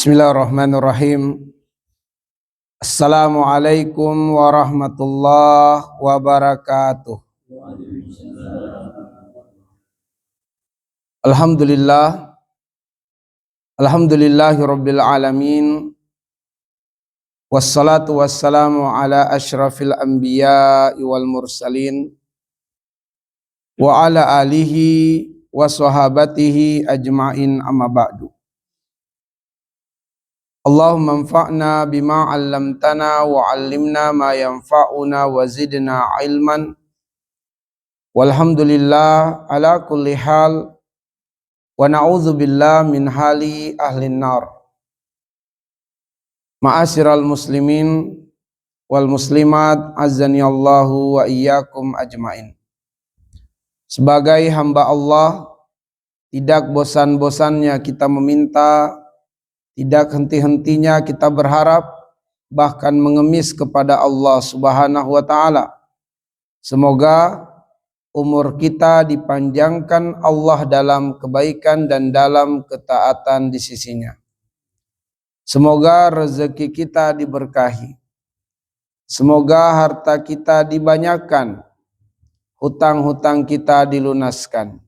Bismillahirrahmanirrahim. Assalamualaikum warahmatullahi wabarakatuh. Alhamdulillah. Alhamdulillahirabbil alamin. Wassalatu wassalamu ala asyrafil anbiya'i wal mursalin wa ala alihi wa sahabatihi ajma'in, amma ba'du. Allahumma anfa'na bima 'allamtana wa 'allimna ma yanfa'una wa zidna ilman. Walhamdulillah ala kulli hal wa na'udzu billah min hali ahlin nar. Ma'asyiral muslimin wal muslimat, azani Allahu wa iyyakum ajmain. Sebagai hamba Allah, tidak bosan-bosannya kita meminta, tidak henti-hentinya kita berharap, bahkan mengemis kepada Allah Subhanahu wa ta'ala. Semoga umur kita dipanjangkan Allah dalam kebaikan dan dalam ketaatan di sisinya. Semoga rezeki kita diberkahi. Semoga harta kita dibanyakan, hutang-hutang kita dilunaskan.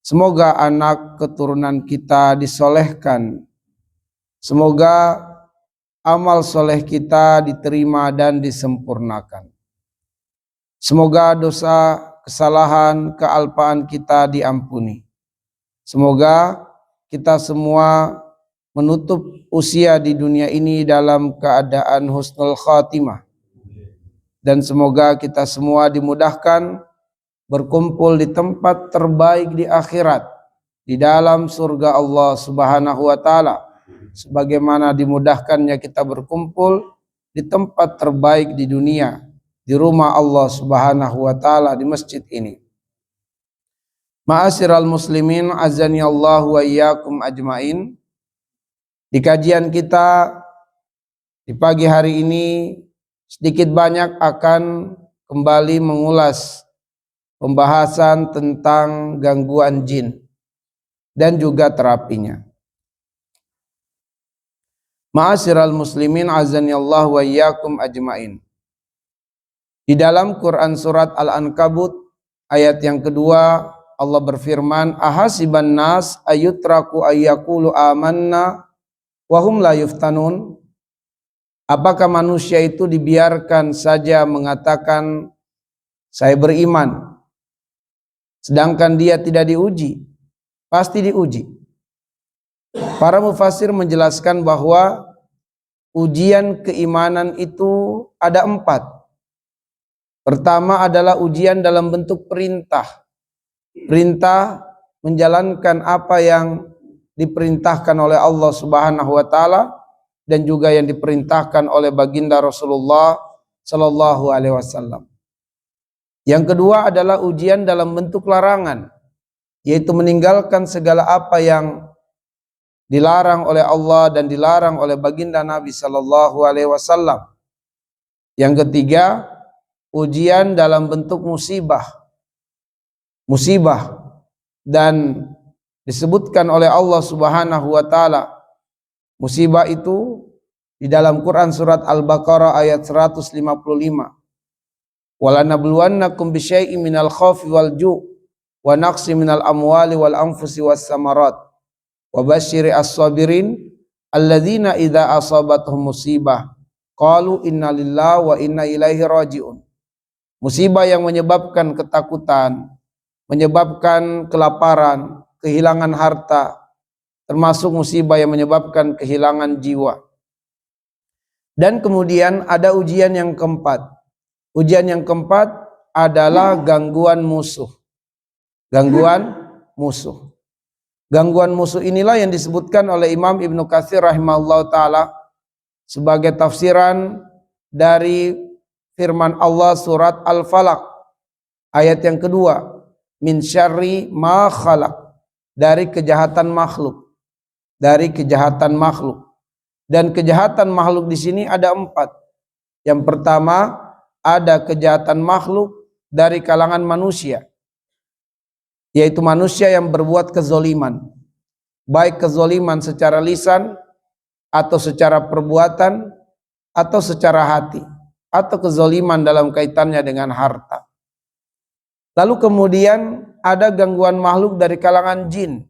Semoga anak keturunan kita disolehkan. Semoga amal soleh kita diterima dan disempurnakan. Semoga dosa, kesalahan, kealpaan kita diampuni. Semoga kita semua menutup usia di dunia ini dalam keadaan husnul khatimah. Dan semoga kita semua dimudahkan berkumpul di tempat terbaik di akhirat, di dalam surga Allah Subhanahu wa ta'ala, sebagaimana dimudahkannya kita berkumpul di tempat terbaik di dunia, di rumah Allah Subhanahu wa ta'ala, di masjid ini. Ma'asyiral muslimin, azani Allah wa iyyakum ajmain. Di kajian kita di pagi hari ini sedikit banyak akan kembali mengulas pembahasan tentang gangguan jin dan juga terapinya. Ma'asyiral muslimin, azani Allah wa iyyakum ajmain. Di dalam Quran surat Al-Ankabut ayat yang kedua, Allah berfirman, ahasiban nas ayutraku ayyaqulu amanna wa hum la yuftanun. Apakah manusia itu dibiarkan saja mengatakan saya beriman, sedangkan dia tidak diuji? Pasti diuji. Para mufassir menjelaskan bahwa ujian keimanan itu ada 4. Pertama adalah ujian dalam bentuk perintah. Perintah menjalankan apa yang diperintahkan oleh Allah Subhanahu wa ta'ala dan juga yang diperintahkan oleh baginda Rasulullah sallallahu alaihi wasallam. Yang kedua adalah ujian dalam bentuk larangan, yaitu meninggalkan segala apa yang dilarang oleh Allah dan dilarang oleh baginda Nabi sallallahu alaihi wasallam. Yang ketiga, ujian dalam bentuk musibah. Musibah, dan disebutkan oleh Allah Subhanahu wa ta'ala musibah itu di dalam Quran surat Al-Baqarah ayat 155. Walanabluwannakum bisyai'in minal khaufi wal ju' wa naqsi minal amwali wal anfusi was samarat wa basyiri as-sabirin alladzina idza asabatuhum musibah qalu inna lillahi wa inna ilaihi raji'un. Musibah yang menyebabkan ketakutan, menyebabkan kelaparan, kehilangan harta, termasuk musibah yang menyebabkan kehilangan jiwa. Dan kemudian ada ujian yang keempat. Ujian yang keempat adalah gangguan musuh. Gangguan musuh. Gangguan musuh inilah yang disebutkan oleh Imam Ibnu Katsir rahimahullah ta'ala sebagai tafsiran dari firman Allah surat Al-Falaq ayat yang kedua, min syarri ma khalaq, dari kejahatan makhluk. Dari kejahatan makhluk. Dan kejahatan makhluk di sini ada 4. Yang pertama, ada kejahatan makhluk dari kalangan manusia, yaitu manusia yang berbuat kezoliman, baik kezoliman secara lisan atau secara perbuatan, atau secara hati, atau kezaliman dalam kaitannya dengan harta. Lalu kemudian ada gangguan makhluk dari kalangan jin,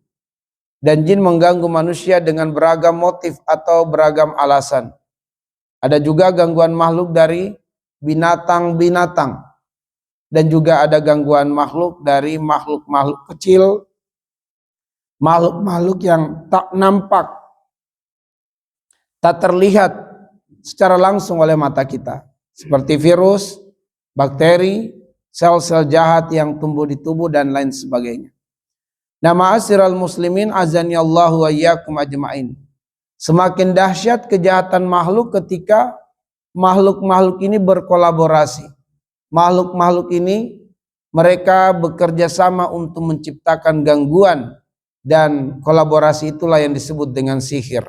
dan jin mengganggu manusia dengan beragam motif atau beragam alasan. Ada juga gangguan makhluk dari binatang-binatang, dan juga ada gangguan makhluk dari makhluk-makhluk kecil, makhluk-makhluk yang tak nampak, tak terlihat secara langsung oleh mata kita, seperti virus, bakteri, sel-sel jahat yang tumbuh di tubuh, dan lain sebagainya. Nah, ma'asyiral muslimin azanillahu wa iyyakum ajmain. Semakin dahsyat kejahatan makhluk ketika makhluk-makhluk ini berkolaborasi. Makhluk-makhluk ini mereka bekerja sama untuk menciptakan gangguan, dan kolaborasi itulah yang disebut dengan sihir.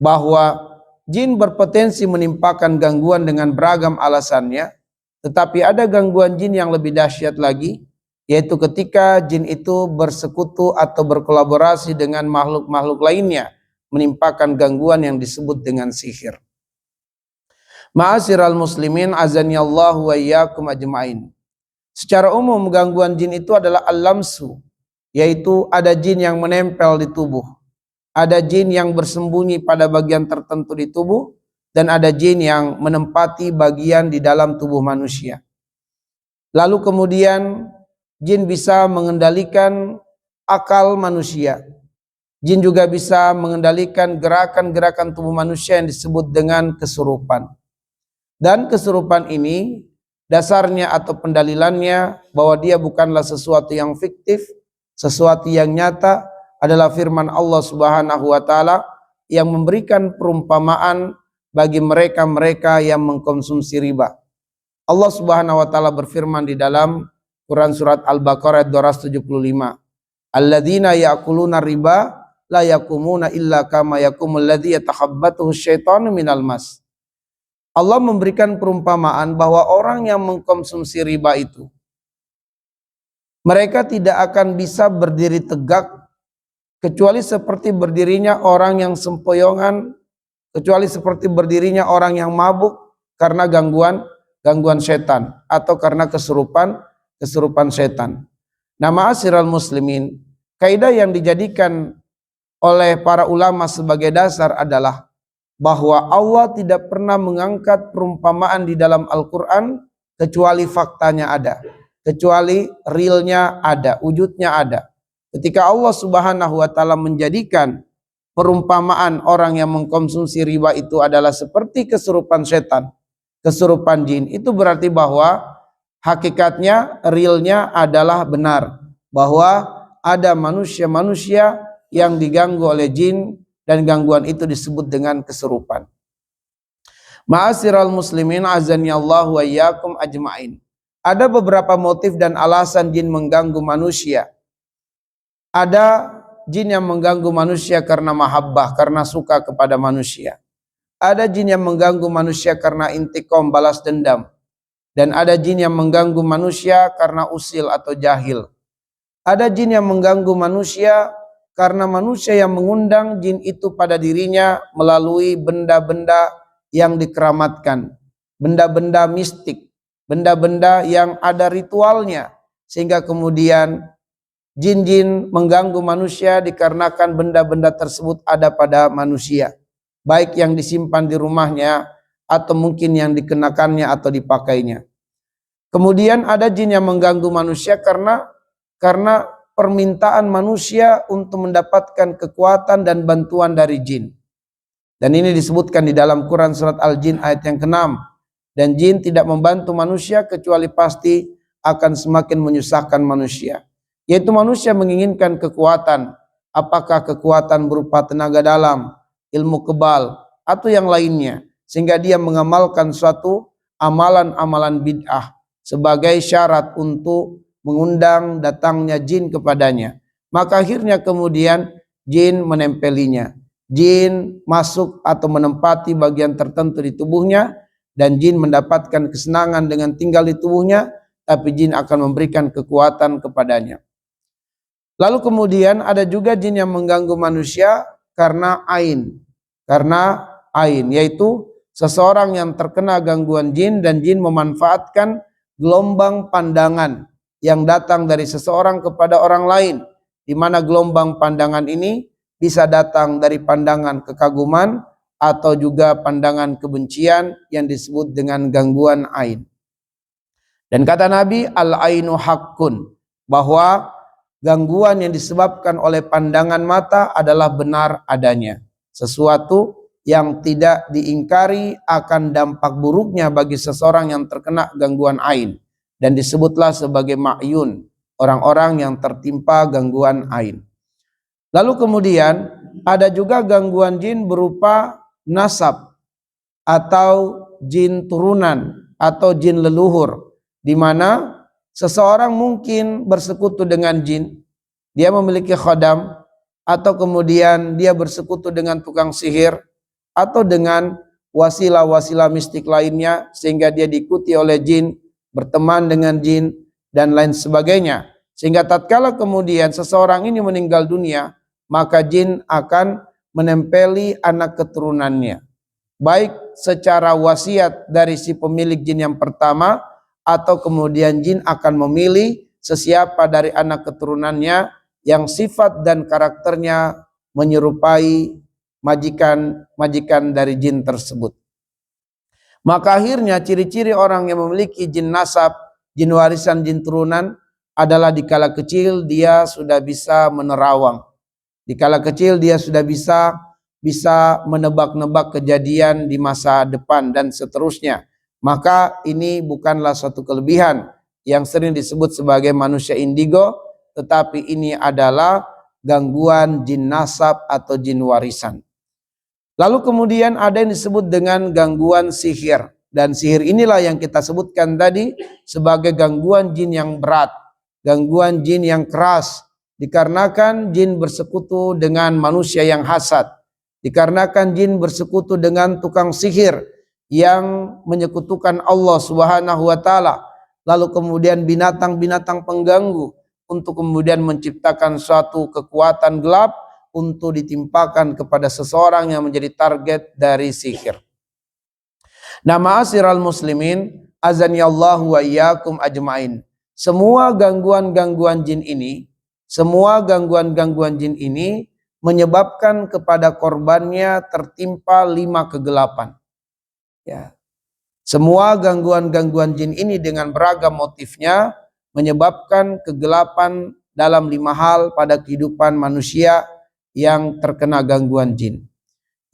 Bahwa jin berpotensi menimpakan gangguan dengan beragam alasannya, tetapi ada gangguan jin yang lebih dahsyat lagi, yaitu ketika jin itu bersekutu atau berkolaborasi dengan makhluk-makhluk lainnya, menimpakan gangguan yang disebut dengan sihir. Ma'asyiral muslimin azanillahu wa iyyakum ajmain. Secara umum gangguan jin itu adalah al-lamsu, yaitu ada jin yang menempel di tubuh, ada jin yang bersembunyi pada bagian tertentu di tubuh, dan ada jin yang menempati bagian di dalam tubuh manusia. Lalu kemudian jin bisa mengendalikan akal manusia. Jin juga bisa mengendalikan gerakan-gerakan tubuh manusia yang disebut dengan kesurupan. Dan kesurupan ini dasarnya atau pendalilannya bahwa dia bukanlah sesuatu yang fiktif, sesuatu yang nyata, adalah firman Allah Subhanahu wa taala yang memberikan perumpamaan bagi mereka-mereka yang mengkonsumsi riba. Allah Subhanahu wa taala berfirman di dalam Quran surat Al-Baqarah 275. Alladzina ya'kuluna riba la yakumuna illa kama yakumul ladzi yatakhabbathu syaitanu minal mas. Allah memberikan perumpamaan bahwa orang yang mengkonsumsi riba itu, mereka tidak akan bisa berdiri tegak kecuali seperti berdirinya orang yang sempoyongan, kecuali seperti berdirinya orang yang mabuk karena gangguan setan atau karena kesurupan setan. Nah, ma'asyiral muslimin, kaidah yang dijadikan oleh para ulama sebagai dasar adalah bahwa Allah tidak pernah mengangkat perumpamaan di dalam Al-Quran kecuali faktanya ada, kecuali realnya ada, wujudnya ada. Ketika Allah Subhanahu wa taala menjadikan perumpamaan orang yang mengkonsumsi riba itu adalah seperti kesurupan setan, kesurupan jin, itu berarti bahwa hakikatnya, realnya adalah benar, bahwa ada manusia-manusia yang diganggu oleh jin, dan gangguan itu disebut dengan kesurupan. Ma'asyiral muslimin azanillahu wa iyyakum ajmain. Ada beberapa motif dan alasan jin mengganggu manusia. Ada jin yang mengganggu manusia karena mahabbah, karena suka kepada manusia. Ada jin yang mengganggu manusia karena intiqam, balas dendam. Dan ada jin yang mengganggu manusia karena usil atau jahil. Ada jin yang mengganggu manusia karena manusia yang mengundang jin itu pada dirinya melalui benda-benda yang dikeramatkan, benda-benda mistik, benda-benda yang ada ritualnya, sehingga kemudian jin-jin mengganggu manusia dikarenakan benda-benda tersebut ada pada manusia, baik yang disimpan di rumahnya atau mungkin yang dikenakannya atau dipakainya. Kemudian ada jin yang mengganggu manusia karena permintaan manusia untuk mendapatkan kekuatan dan bantuan dari jin. Dan ini disebutkan di dalam Quran surat Al-Jin ayat yang ke-6. Dan jin tidak membantu manusia kecuali pasti akan semakin menyusahkan manusia. Yaitu manusia menginginkan kekuatan, apakah kekuatan berupa tenaga dalam, ilmu kebal, atau yang lainnya, sehingga dia mengamalkan suatu amalan-amalan bid'ah sebagai syarat untuk mengundang datangnya jin kepadanya. Maka akhirnya kemudian jin menempelinya, jin masuk atau menempati bagian tertentu di tubuhnya, dan jin mendapatkan kesenangan dengan tinggal di tubuhnya, tapi jin akan memberikan kekuatan kepadanya. Lalu kemudian ada juga jin yang mengganggu manusia karena ain. karena ain, yaitu seseorang yang terkena gangguan jin dan jin memanfaatkan gelombang pandangan yang datang dari seseorang kepada orang lain, di mana gelombang pandangan ini bisa datang dari pandangan kekaguman atau juga pandangan kebencian yang disebut dengan gangguan ain. Dan kata Nabi, al-ainu haqqun, bahwa gangguan yang disebabkan oleh pandangan mata adalah benar adanya, sesuatu yang tidak diingkari akan dampak buruknya bagi seseorang yang terkena gangguan ain, dan disebutlah sebagai ma'yun, orang-orang yang tertimpa gangguan ain. Lalu kemudian ada juga gangguan jin berupa nasab atau jin turunan atau jin leluhur, di mana seseorang mungkin bersekutu dengan jin, dia memiliki khodam, atau kemudian dia bersekutu dengan tukang sihir atau dengan wasilah-wasilah mistik lainnya, sehingga dia diikuti oleh jin, berteman dengan jin dan lain sebagainya, sehingga tatkala kemudian seseorang ini meninggal dunia, maka jin akan menempeli anak keturunannya, baik secara wasiat dari si pemilik jin yang pertama, atau kemudian jin akan memilih sesiapa dari anak keturunannya yang sifat dan karakternya menyerupai majikan dari jin tersebut. Maka akhirnya ciri-ciri orang yang memiliki jin nasab, jin warisan, jin turunan adalah dikala kecil dia sudah bisa menerawang. Dikala kecil dia sudah bisa menebak-nebak kejadian di masa depan dan seterusnya. Maka ini bukanlah suatu kelebihan yang sering disebut sebagai manusia indigo, tetapi ini adalah gangguan jin nasab atau jin warisan. Lalu kemudian ada yang disebut dengan gangguan sihir, dan sihir inilah yang kita sebutkan tadi sebagai gangguan jin yang berat, gangguan jin yang keras, dikarenakan jin bersekutu dengan manusia yang hasad, dikarenakan jin bersekutu dengan tukang sihir yang menyekutukan Allah Subhanahu wa taala, lalu kemudian binatang-binatang pengganggu untuk kemudian menciptakan suatu kekuatan gelap untuk ditimpakan kepada seseorang yang menjadi target dari sihir. Nah, ma'asyiral muslimin, azanillahu wa iyyakum ajmain. Semua gangguan-gangguan jin ini menyebabkan kepada korbannya tertimpa 5 kegelapan. Ya. Semua gangguan-gangguan jin ini dengan beragam motifnya menyebabkan kegelapan dalam 5 hal pada kehidupan manusia yang terkena gangguan jin.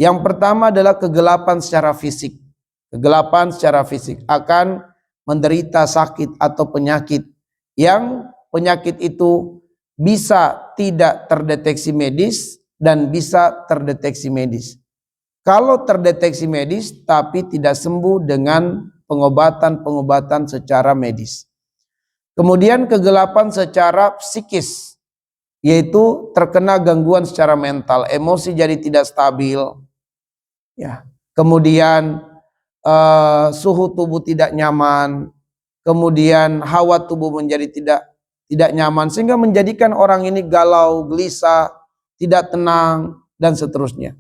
Yang pertama adalah kegelapan secara fisik. Kegelapan secara fisik akan menderita sakit atau penyakit, yang penyakit itu bisa tidak terdeteksi medis dan bisa terdeteksi medis. Kalau terdeteksi medis tapi tidak sembuh dengan pengobatan secara medis. Kemudian kegelapan secara psikis, yaitu terkena gangguan secara mental, emosi jadi tidak stabil, ya. Kemudian suhu tubuh tidak nyaman, kemudian hawa tubuh menjadi tidak nyaman, sehingga menjadikan orang ini galau, gelisah, tidak tenang dan seterusnya.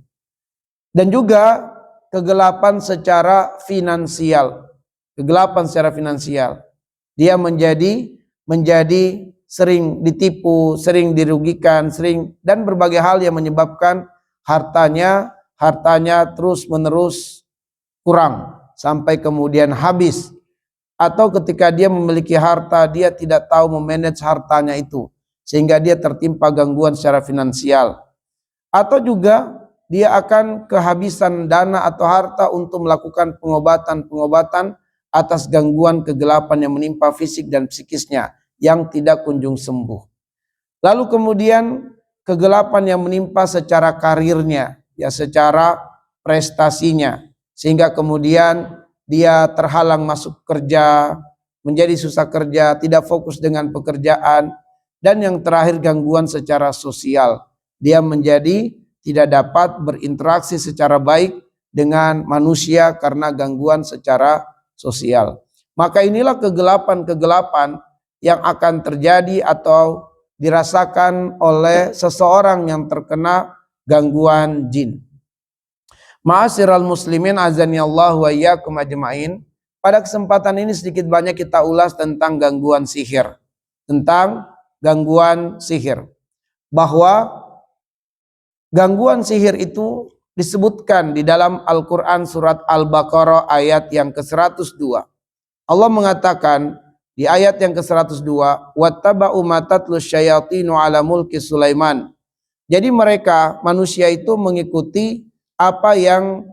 Dan juga kegelapan secara finansial. Kegelapan secara finansial. Dia menjadi sering ditipu, sering dirugikan, dan berbagai hal yang menyebabkan hartanya terus-menerus kurang sampai kemudian habis. Atau ketika dia memiliki harta, dia tidak tahu memanage hartanya itu, sehingga dia tertimpa gangguan secara finansial. Atau juga dia akan kehabisan dana atau harta untuk melakukan pengobatan atas gangguan kegelapan yang menimpa fisik dan psikisnya yang tidak kunjung sembuh. Lalu kemudian kegelapan yang menimpa secara karirnya, ya, secara prestasinya, sehingga kemudian dia terhalang masuk kerja, menjadi susah kerja, tidak fokus dengan pekerjaan. Dan yang terakhir gangguan secara sosial, dia menjadi tidak dapat berinteraksi secara baik dengan manusia karena gangguan secara sosial. Maka inilah kegelapan-kegelapan yang akan terjadi atau dirasakan oleh seseorang yang terkena gangguan jin. Ma'asyiral muslimin azanillahu wa iyyakum ajmain. Pada kesempatan ini sedikit banyak kita ulas tentang gangguan sihir. Bahwa gangguan sihir itu disebutkan di dalam Al-Quran surat Al-Baqarah ayat yang ke-102. Allah mengatakan di ayat yang ke-102, wattaba'u ma tatlus syayatinu ala mulki Sulaiman. Jadi mereka manusia itu mengikuti apa yang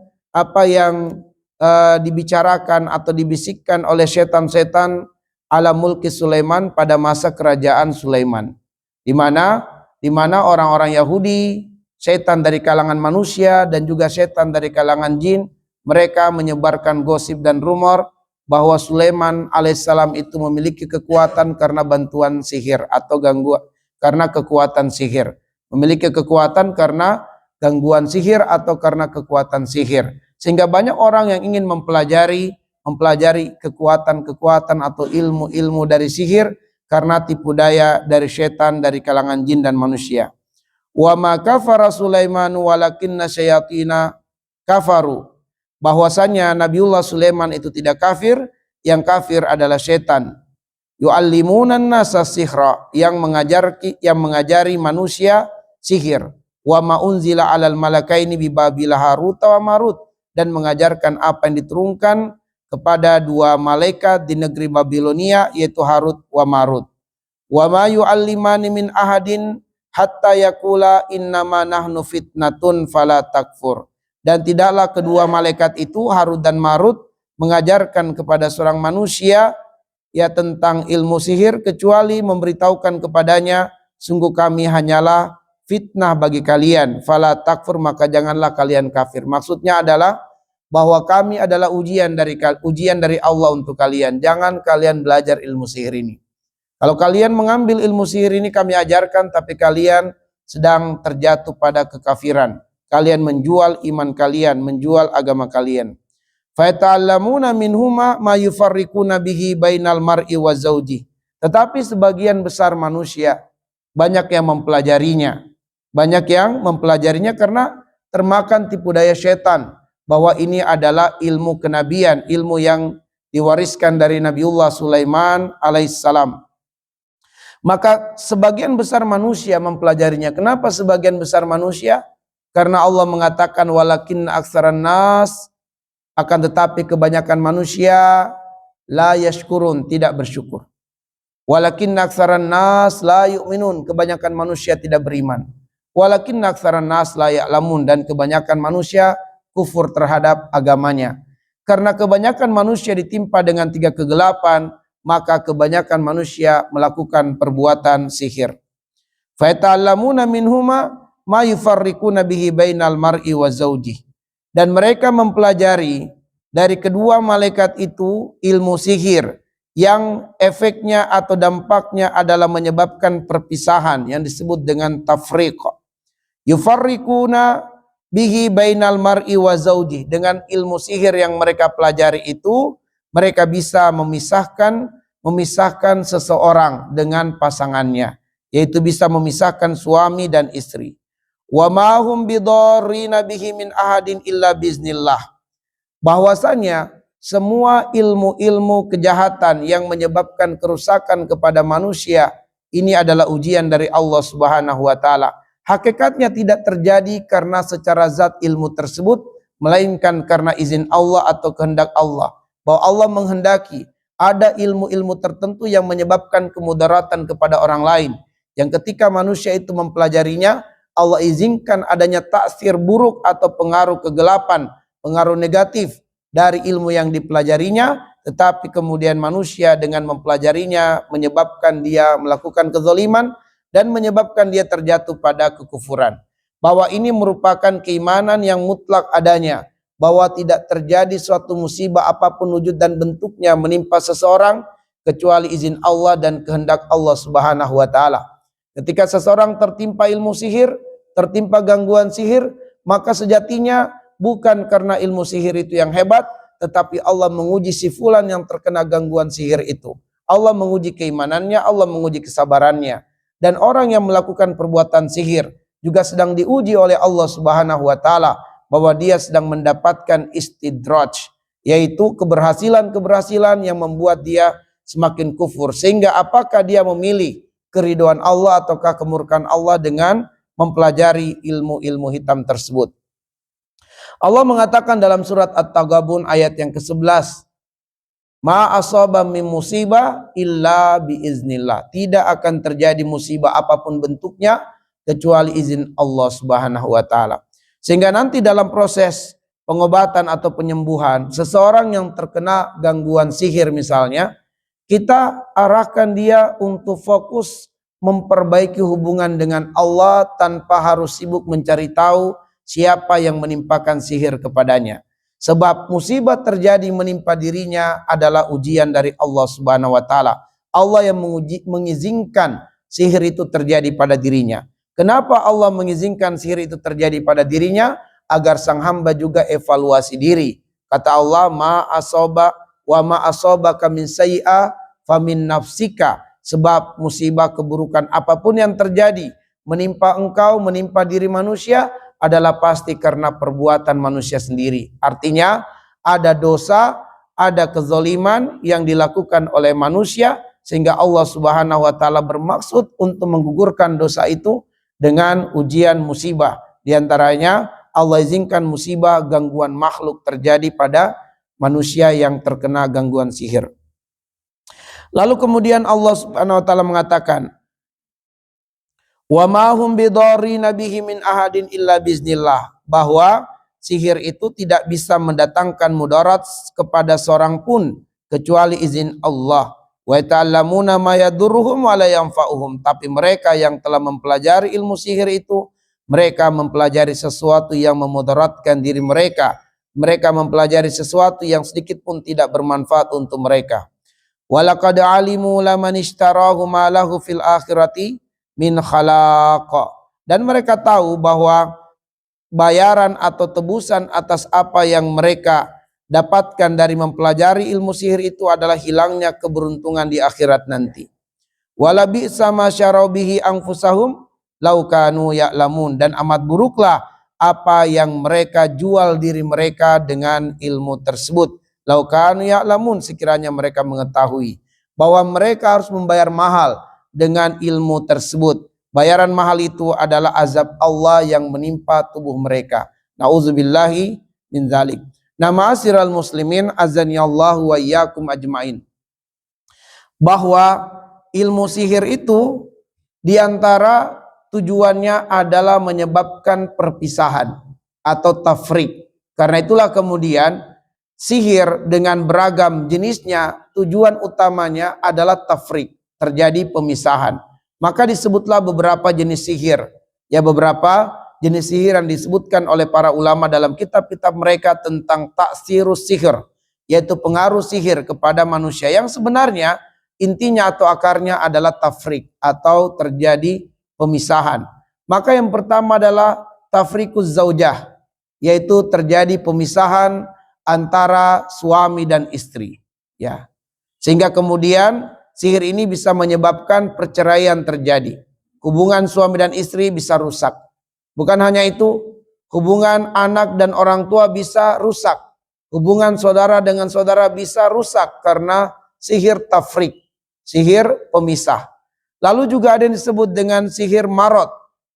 dibicarakan atau dibisikkan oleh setan-setan ala mulki Sulaiman pada masa kerajaan Sulaiman. Di mana orang-orang Yahudi, setan dari kalangan manusia dan juga setan dari kalangan jin, mereka menyebarkan gosip dan rumor bahwa Sulaiman alaihissalam itu memiliki kekuatan karena bantuan sihir atau gangguan karena kekuatan sihir. Memiliki kekuatan karena gangguan sihir atau karena kekuatan sihir. Sehingga banyak orang yang ingin mempelajari kekuatan atau ilmu dari sihir karena tipu daya dari setan dari kalangan jin dan manusia. Wa ma kafara Sulaiman walakinna syayatina kafaru. Bahwasanya Nabiullah Sulaiman itu tidak kafir, yang kafir adalah setan. Yu'allimunan nasa sihra, yang mengajari manusia sihir. Wa ma unzila 'alal malakaini bi Babila Harut wa Marut, dan mengajarkan apa yang diturunkan kepada dua malaikat di negeri Babilonia yaitu Harut wa Marut. Wa ma yu'allimani min ahadin hatta yaqula innama nahnu fitnatun fala takfur. Dan tidaklah kedua malaikat itu Harut dan Marut mengajarkan kepada seorang manusia ya tentang ilmu sihir kecuali memberitahukan kepadanya, sungguh kami hanyalah fitnah bagi kalian, fala takfur, maka janganlah kalian kafir. Maksudnya adalah bahwa kami adalah ujian dari Allah untuk kalian. Jangan kalian belajar ilmu sihir ini. Kalau kalian mengambil ilmu sihir ini kami ajarkan, tapi kalian sedang terjatuh pada kekafiran. Kalian menjual iman kalian, menjual agama kalian. Fa ta'allamuna minhuma ma yufarriquna bihi bainal mar'i wa zauji. Tetapi sebagian besar manusia banyak yang mempelajarinya karena termakan tipu daya setan bahwa ini adalah ilmu kenabian, ilmu yang diwariskan dari Nabiullah Sulaiman alaihissalam. Maka sebagian besar manusia mempelajarinya. Kenapa sebagian besar manusia? Karena Allah mengatakan walakin aksaran nas, akan tetapi kebanyakan manusia la yashkurun, tidak bersyukur. Walakin aksaran nas la yu'minun, kebanyakan manusia tidak beriman. Walakin aksaran nas la ya'lamun, dan kebanyakan manusia kufur terhadap agamanya. Karena kebanyakan manusia ditimpa dengan tiga kegelapan, maka kebanyakan manusia melakukan perbuatan sihir. Fa ta'allamuna minhuma ma yufarriquna bihi bainal mar'i wa zawji. Dan mereka mempelajari dari kedua malaikat itu ilmu sihir yang efeknya atau dampaknya adalah menyebabkan perpisahan yang disebut dengan tafriq. Yufarriquna bihi bainal mar'i wa zawji. Dengan ilmu sihir yang mereka pelajari itu, mereka bisa memisahkan seseorang dengan pasangannya, yaitu bisa memisahkan suami dan istri. Wa ma hum bidarrina bihi min ahadin illa biiznillah. Bahwasanya semua ilmu-ilmu kejahatan yang menyebabkan kerusakan kepada manusia ini adalah ujian dari Allah Subhanahu wa taala. Hakikatnya tidak terjadi karena secara zat ilmu tersebut, melainkan karena izin Allah atau kehendak Allah. Bahwa Allah menghendaki ada ilmu-ilmu tertentu yang menyebabkan kemudaratan kepada orang lain, yang ketika manusia itu mempelajarinya, Allah izinkan adanya taksir buruk atau pengaruh kegelapan, pengaruh negatif dari ilmu yang dipelajarinya, tetapi kemudian manusia dengan mempelajarinya menyebabkan dia melakukan kezaliman dan menyebabkan dia terjatuh pada kekufuran. Bahwa ini merupakan keimanan yang mutlak adanya, bahwa tidak terjadi suatu musibah apapun wujud dan bentuknya menimpa seseorang kecuali izin Allah dan kehendak Allah Subhanahu wa taala. Ketika seseorang tertimpa ilmu sihir, tertimpa gangguan sihir, maka sejatinya bukan karena ilmu sihir itu yang hebat, tetapi Allah menguji si fulan yang terkena gangguan sihir itu. Allah menguji keimanannya, Allah menguji kesabarannya. Dan orang yang melakukan perbuatan sihir juga sedang diuji oleh Allah Subhanahu wa taala, bahwa dia sedang mendapatkan istidraj, yaitu keberhasilan-keberhasilan yang membuat dia semakin kufur. Sehingga apakah dia memilih keridhaan Allah ataukah kemurkaan Allah dengan mempelajari ilmu-ilmu hitam tersebut. Allah mengatakan dalam surat At-Taghabun ayat yang ke-11, ma asaba min musibah illa biiznillah. Tidak akan terjadi musibah apapun bentuknya kecuali izin Allah Subhanahu wa taala. Sehingga nanti dalam proses pengobatan atau penyembuhan seseorang yang terkena gangguan sihir misalnya, kita arahkan dia untuk fokus memperbaiki hubungan dengan Allah tanpa harus sibuk mencari tahu siapa yang menimpakan sihir kepadanya. Sebab musibah terjadi menimpa dirinya adalah ujian dari Allah Subhanahu wa taala. Allah yang mengizinkan sihir itu terjadi pada dirinya. Kenapa Allah mengizinkan sihir itu terjadi pada dirinya? Agar sang hamba juga evaluasi diri. Kata Allah, ma asabaka min sayyi'ah famin nafsika. Sebab musibah keburukan apapun yang terjadi menimpa engkau, menimpa diri manusia, adalah pasti karena perbuatan manusia sendiri. Artinya ada dosa, ada kezaliman yang dilakukan oleh manusia, sehingga Allah Subhanahu wa taala bermaksud untuk menggugurkan dosa itu dengan ujian musibah. Di antaranya Allah izinkan musibah gangguan makhluk terjadi pada manusia yang terkena gangguan sihir. Lalu kemudian Allah Subhanahu wa taala mengatakan, wa ma hum bidarrina bihi min ahadin illa biznillah, bahwa sihir itu tidak bisa mendatangkan mudarat kepada seorang pun kecuali izin Allah. Wa ta'allamuna ma yadurruhum wa la yanfa'uhum, tapi mereka yang telah mempelajari ilmu sihir itu, mereka mempelajari sesuatu yang memudaratkan diri mereka. Mereka mempelajari sesuatu yang sedikit pun tidak bermanfaat untuk mereka. Wa laqad alimu laman ishtarahu ma lahu fil akhirati min khalaq. Dan mereka tahu bahwa bayaran atau tebusan atas apa yang mereka dapatkan dari mempelajari ilmu sihir itu adalah hilangnya keberuntungan di akhirat nanti. Wala bi'sa ma syarau bihi anfusahum law kanu ya'lamun, dan amat buruklah apa yang mereka jual diri mereka dengan ilmu tersebut. Law kanu ya'lamun, sekiranya mereka mengetahui bahwa mereka harus membayar mahal dengan ilmu tersebut. Bayaran mahal itu adalah azab Allah yang menimpa tubuh mereka. Nauzubillahi min dzalik. Nah, ma'asyiral muslimin, azanillahu wa iyyakum ajmain. Bahwa ilmu sihir itu diantara tujuannya adalah menyebabkan perpisahan atau tafriq. Karena itulah kemudian sihir dengan beragam jenisnya tujuan utamanya adalah tafriq, terjadi pemisahan. Maka disebutlah beberapa jenis sihir. Ya, beberapa jenis sihir yang disebutkan oleh para ulama dalam kitab-kitab mereka tentang taksirus sihir, yaitu pengaruh sihir kepada manusia, yang sebenarnya intinya atau akarnya adalah tafriq atau terjadi pemisahan. Maka yang pertama adalah tafriquz zaujah, yaitu terjadi pemisahan antara suami dan istri. Ya. Sehingga kemudian sihir ini bisa menyebabkan perceraian terjadi. Hubungan suami dan istri bisa rusak. Bukan hanya itu, hubungan anak dan orang tua bisa rusak. Hubungan saudara dengan saudara bisa rusak karena sihir tafriq, sihir pemisah. Lalu juga ada yang disebut dengan sihir marot.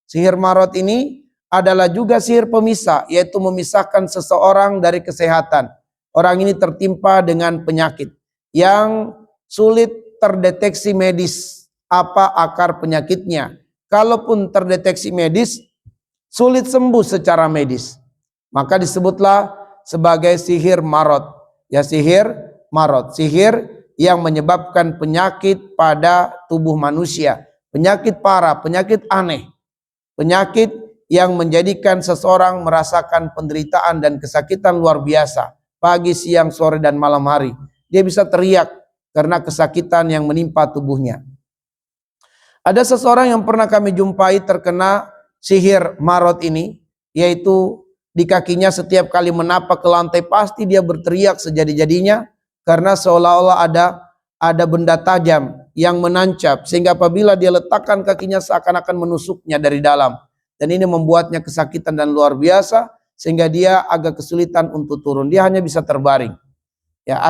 Sihir marot ini adalah juga sihir pemisah, yaitu memisahkan seseorang dari kesehatan. Orang ini tertimpa dengan penyakit yang sulit terdeteksi medis apa akar penyakitnya. Kalaupun terdeteksi medis, sulit sembuh secara medis. Maka disebutlah sebagai sihir marot. Ya, sihir marot, sihir yang menyebabkan penyakit pada tubuh manusia. Penyakit parah, penyakit aneh. Penyakit yang menjadikan seseorang merasakan penderitaan dan kesakitan luar biasa. Pagi, siang, sore, dan malam hari. Dia bisa teriak karena kesakitan yang menimpa tubuhnya. Ada seseorang yang pernah kami jumpai terkena sihir marot ini, yaitu di kakinya setiap kali menapak ke lantai pasti dia berteriak sejadi-jadinya karena seolah-olah ada benda tajam yang menancap, sehingga apabila dia letakkan kakinya seakan-akan menusuknya dari dalam, dan ini membuatnya kesakitan dan luar biasa, sehingga dia agak kesulitan untuk turun. Dia hanya bisa terbaring. Ya,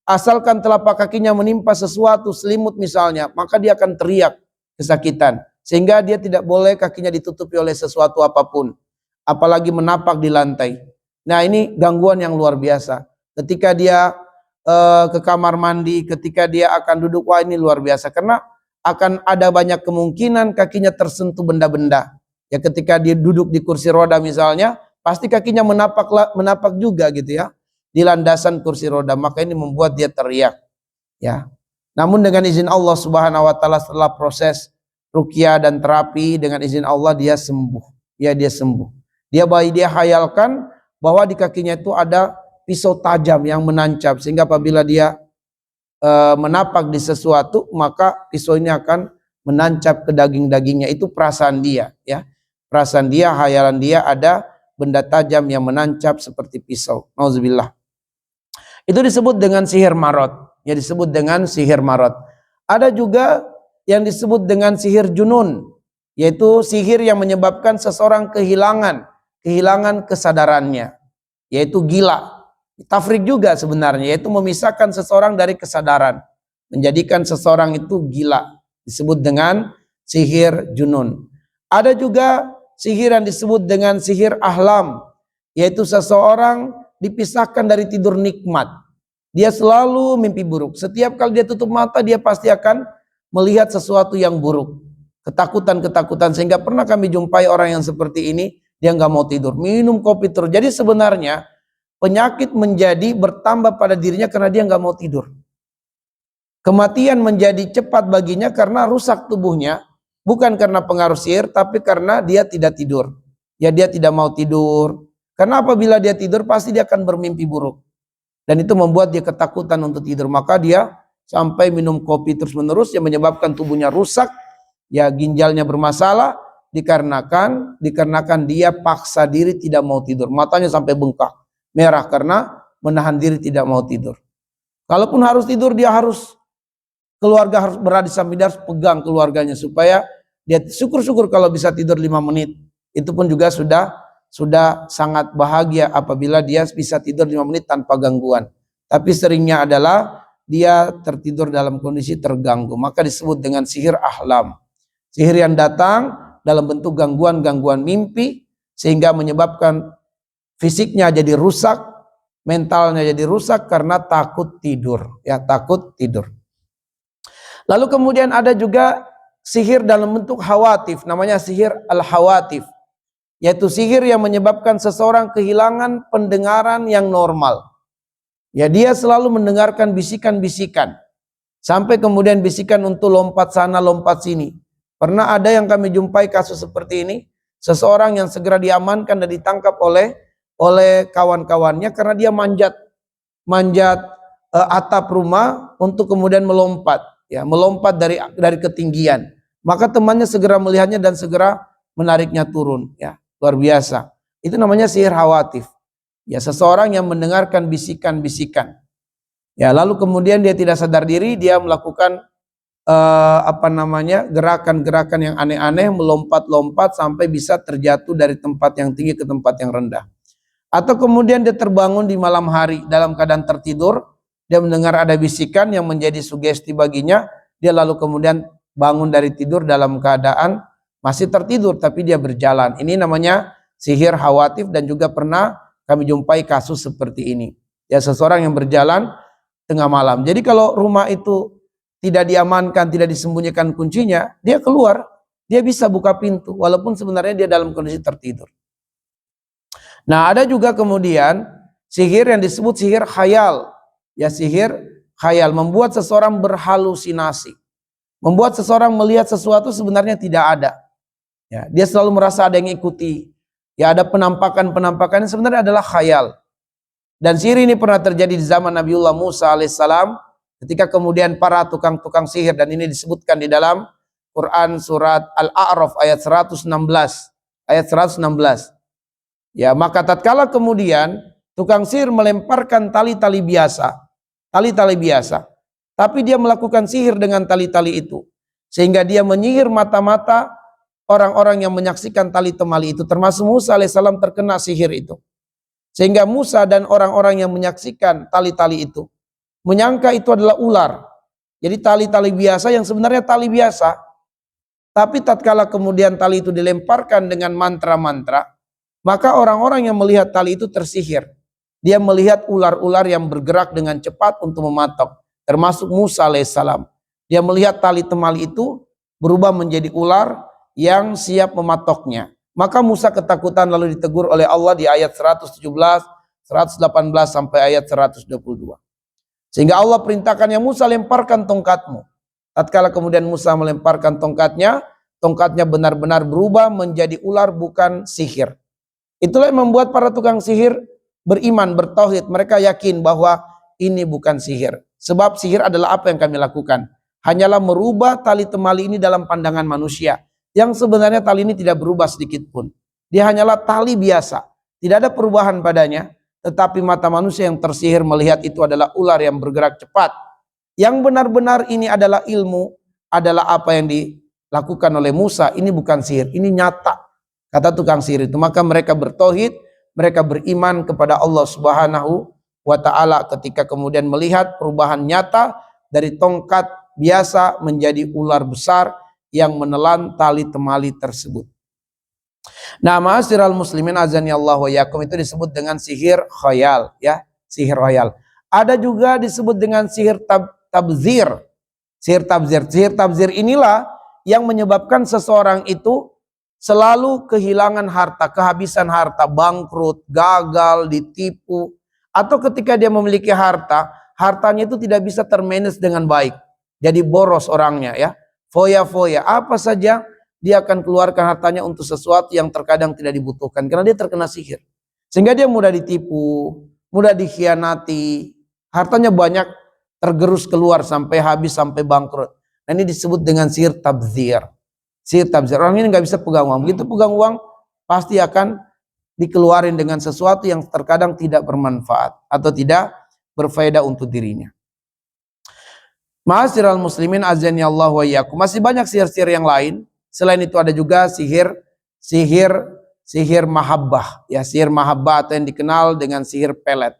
asalkan telapak kakinya menimpa sesuatu, selimut misalnya, maka dia akan teriak kesakitan. Sehingga dia tidak boleh kakinya ditutupi oleh sesuatu apapun, apalagi menapak di lantai. Nah, ini gangguan yang luar biasa. Ketika dia ke kamar mandi, ketika dia akan duduk, wah ini luar biasa, karena akan ada banyak kemungkinan kakinya tersentuh benda-benda. Ya, ketika dia duduk di kursi roda misalnya, pasti kakinya menapak juga gitu ya di landasan kursi roda, maka ini membuat dia teriak. Ya, namun dengan izin Allah Subhanahu Wa Taala, setelah proses ruqyah dan terapi, dengan izin Allah dia sembuh. Ya, dia sembuh. Dia hayalkan bahwa di kakinya itu ada pisau tajam yang menancap, sehingga apabila dia menapak di sesuatu, maka pisau ini akan menancap ke daging-dagingnya. Itu perasaan dia, ya. Perasaan dia, hayalan dia ada benda tajam yang menancap seperti pisau. Nauzubillah. Itu disebut dengan sihir marot. Ya, disebut dengan sihir marot. Ada juga yang disebut dengan sihir junun, yaitu sihir yang menyebabkan seseorang kehilangan kesadarannya, yaitu gila. Tafrik juga sebenarnya, yaitu memisahkan seseorang dari kesadaran, menjadikan seseorang itu gila, disebut dengan sihir junun. Ada juga sihir yang disebut dengan sihir ahlam, yaitu seseorang dipisahkan dari tidur nikmat. Dia selalu mimpi buruk. Setiap kali dia tutup mata, dia pasti akan melihat sesuatu yang buruk, ketakutan, sehingga pernah kami jumpai orang yang seperti ini, dia nggak mau tidur, minum kopi terus. Jadi sebenarnya penyakit menjadi bertambah pada dirinya karena dia nggak mau tidur. Kematian menjadi cepat baginya karena rusak tubuhnya, bukan karena pengaruh sihir, tapi karena dia tidak tidur. Ya, dia tidak mau tidur. Karena apabila dia tidur pasti dia akan bermimpi buruk. Dan itu membuat dia ketakutan untuk tidur. Maka dia sampai minum kopi terus-menerus yang menyebabkan tubuhnya rusak, ya ginjalnya bermasalah, dikarenakan dia paksa diri tidak mau tidur. Matanya sampai bengkak, merah karena menahan diri tidak mau tidur. Kalaupun harus tidur, keluarga harus berada di samping, dia harus pegang keluarganya supaya dia syukur-syukur kalau bisa tidur 5 menit. Itu pun juga sudah sangat bahagia apabila dia bisa tidur 5 menit tanpa gangguan. Tapi seringnya adalah dia tertidur dalam kondisi terganggu, maka disebut dengan sihir ahlam. Sihir yang datang dalam bentuk gangguan-gangguan mimpi, sehingga menyebabkan fisiknya jadi rusak, mentalnya jadi rusak karena takut tidur, ya, takut tidur. Lalu kemudian ada juga sihir dalam bentuk hawatif, namanya sihir al-hawatif, yaitu sihir yang menyebabkan seseorang kehilangan pendengaran yang normal. Ya, dia selalu mendengarkan bisikan-bisikan, sampai kemudian bisikan untuk lompat sana lompat sini. Pernah ada yang kami jumpai kasus seperti ini, seseorang yang segera diamankan dan ditangkap oleh kawan-kawannya karena dia manjat atap rumah untuk kemudian melompat, ya, melompat dari ketinggian. Maka temannya segera melihatnya dan segera menariknya turun, ya, luar biasa. Itu namanya sihir hawatif. Ya, seseorang yang mendengarkan bisikan-bisikan. Ya, lalu kemudian dia tidak sadar diri, dia melakukan gerakan-gerakan yang aneh-aneh, melompat-lompat sampai bisa terjatuh dari tempat yang tinggi ke tempat yang rendah. Atau kemudian dia terbangun di malam hari dalam keadaan tertidur, dia mendengar ada bisikan yang menjadi sugesti baginya, dia lalu kemudian bangun dari tidur dalam keadaan masih tertidur tapi dia berjalan. Ini namanya sihir hawatif, dan juga pernah kami jumpai kasus seperti ini. Ya, seseorang yang berjalan tengah malam. Jadi kalau rumah itu tidak diamankan, tidak disembunyikan kuncinya, dia keluar, dia bisa buka pintu walaupun sebenarnya dia dalam kondisi tertidur. Nah, ada juga kemudian sihir yang disebut sihir khayal. Ya, sihir khayal membuat seseorang berhalusinasi, membuat seseorang melihat sesuatu sebenarnya tidak ada. Ya, dia selalu merasa ada yang ikuti. Ya, ada penampakan-penampakan yang sebenarnya adalah khayal. Dan sihir ini pernah terjadi di zaman Nabiullah Musa alaihissalam, ketika kemudian para tukang-tukang sihir, dan ini disebutkan di dalam Quran surat Al-A'raf ayat 116. Ya, maka tatkala kemudian tukang sihir melemparkan tali-tali biasa, tapi dia melakukan sihir dengan tali-tali itu, sehingga dia menyihir mata-mata orang-orang yang menyaksikan tali temali itu, termasuk Musa alaihissalam, terkena sihir itu. Sehingga Musa dan orang-orang yang menyaksikan tali-tali itu menyangka itu adalah ular. Jadi tali-tali biasa yang sebenarnya tali biasa. Tapi tatkala kemudian tali itu dilemparkan dengan mantra-mantra, maka orang-orang yang melihat tali itu tersihir. Dia melihat ular-ular yang bergerak dengan cepat untuk mematok, termasuk Musa alaihissalam. Dia melihat tali temali itu berubah menjadi ular yang siap mematoknya. Maka Musa ketakutan lalu ditegur oleh Allah di ayat 117, 118 sampai ayat 122. Sehingga Allah perintahkan, ya Musa, lemparkan tongkatmu. Tatkala kemudian Musa melemparkan tongkatnya, tongkatnya benar-benar berubah menjadi ular, bukan sihir. Itulah yang membuat para tukang sihir beriman, bertauhid. Mereka yakin bahwa ini bukan sihir. Sebab sihir adalah apa yang kami lakukan? Hanyalah merubah tali temali ini dalam pandangan manusia. Yang sebenarnya tali ini tidak berubah sedikit pun. Dia hanyalah tali biasa. Tidak ada perubahan padanya. Tetapi mata manusia yang tersihir melihat itu adalah ular yang bergerak cepat. Yang benar-benar ini adalah ilmu, adalah apa yang dilakukan oleh Musa. Ini bukan sihir, ini nyata. Kata tukang sihir itu. Maka mereka bertauhid, mereka beriman kepada Allah Subhanahu wa Ta'ala ketika kemudian melihat perubahan nyata dari tongkat biasa menjadi ular besar yang menelan tali temali tersebut. Nah, ma'asyiral muslimin azani Allah wa yakum, itu disebut dengan sihir khayal, ya, sihir khayal. Ada juga disebut dengan sihir tabzir. Sihir tabzir. Sihir tabzir inilah yang menyebabkan seseorang itu selalu kehilangan harta, kehabisan harta, bangkrut, gagal, ditipu, atau ketika dia memiliki harta, hartanya itu tidak bisa termanage dengan baik. Jadi boros orangnya, ya. Foya-foya, apa saja dia akan keluarkan hartanya untuk sesuatu yang terkadang tidak dibutuhkan karena dia terkena sihir. Sehingga dia mudah ditipu, mudah dikhianati, hartanya banyak tergerus keluar sampai habis, sampai bangkrut. Nah, ini disebut dengan sihir tabzir. Sihir tabzir. Orang ini nggak bisa pegang uang. Begitu pegang uang, pasti akan dikeluarin dengan sesuatu yang terkadang tidak bermanfaat atau tidak berfaedah untuk dirinya. Ma'asyiral muslimin azani Allah wa iyyakum. Masih banyak sihir-sihir yang lain. Selain itu ada juga sihir mahabbah. Ya, sihir mahabbah atau yang dikenal dengan sihir pelet.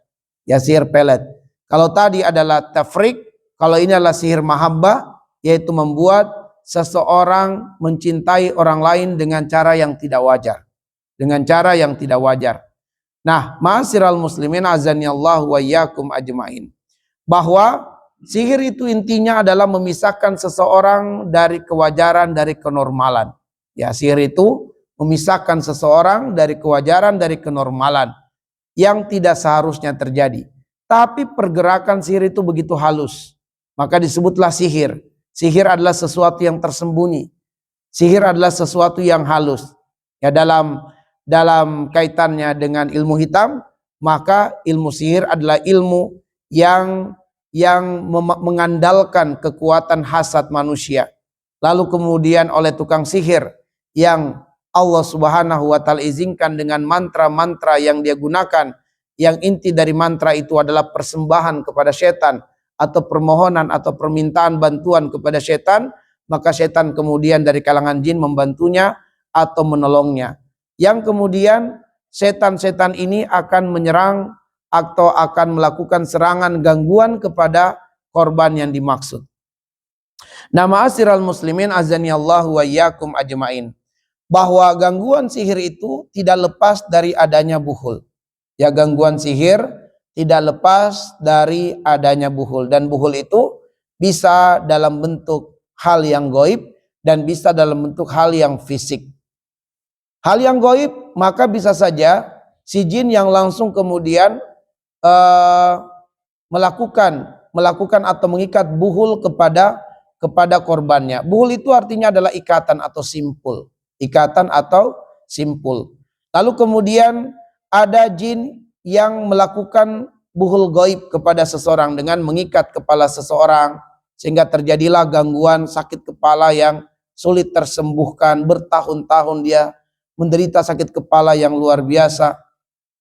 Ya, sihir pelet. Kalau tadi adalah tafrik, kalau ini adalah sihir mahabbah, yaitu membuat seseorang mencintai orang lain dengan cara yang tidak wajar. Dengan cara yang tidak wajar. Nah, ma'asyiral muslimin azani Allah wa iyyakum ajmain. Bahwa sihir itu intinya adalah memisahkan seseorang dari kewajaran, dari kenormalan. Ya, sihir itu memisahkan seseorang dari kewajaran, dari kenormalan yang tidak seharusnya terjadi. Tapi pergerakan sihir itu begitu halus, maka disebutlah sihir. Sihir adalah sesuatu yang tersembunyi. Sihir adalah sesuatu yang halus. Ya, dalam kaitannya dengan ilmu hitam, maka ilmu sihir adalah ilmu yang mengandalkan kekuatan hasad manusia. Lalu kemudian oleh tukang sihir yang Allah Subhanahu wa Ta'ala izinkan dengan mantra-mantra yang dia gunakan, yang inti dari mantra itu adalah persembahan kepada setan atau permohonan atau permintaan bantuan kepada setan, maka setan kemudian dari kalangan jin membantunya atau menolongnya. Yang kemudian setan-setan ini akan menyerang atau akan melakukan serangan gangguan kepada korban yang dimaksud. Nah, ma'asyiral muslimin azani Allah wa iyyakum ajmain. Bahwa gangguan sihir itu tidak lepas dari adanya buhul. Ya, gangguan sihir tidak lepas dari adanya buhul. Dan buhul itu bisa dalam bentuk hal yang gaib dan bisa dalam bentuk hal yang fisik. Hal yang gaib maka bisa saja si jin yang langsung kemudian melakukan atau mengikat buhul kepada korbannya. Buhul itu artinya adalah ikatan atau simpul. Ikatan atau simpul. Lalu kemudian ada jin yang melakukan buhul gaib kepada seseorang dengan mengikat kepala seseorang sehingga terjadilah gangguan sakit kepala yang sulit tersembuhkan, bertahun-tahun dia menderita sakit kepala yang luar biasa.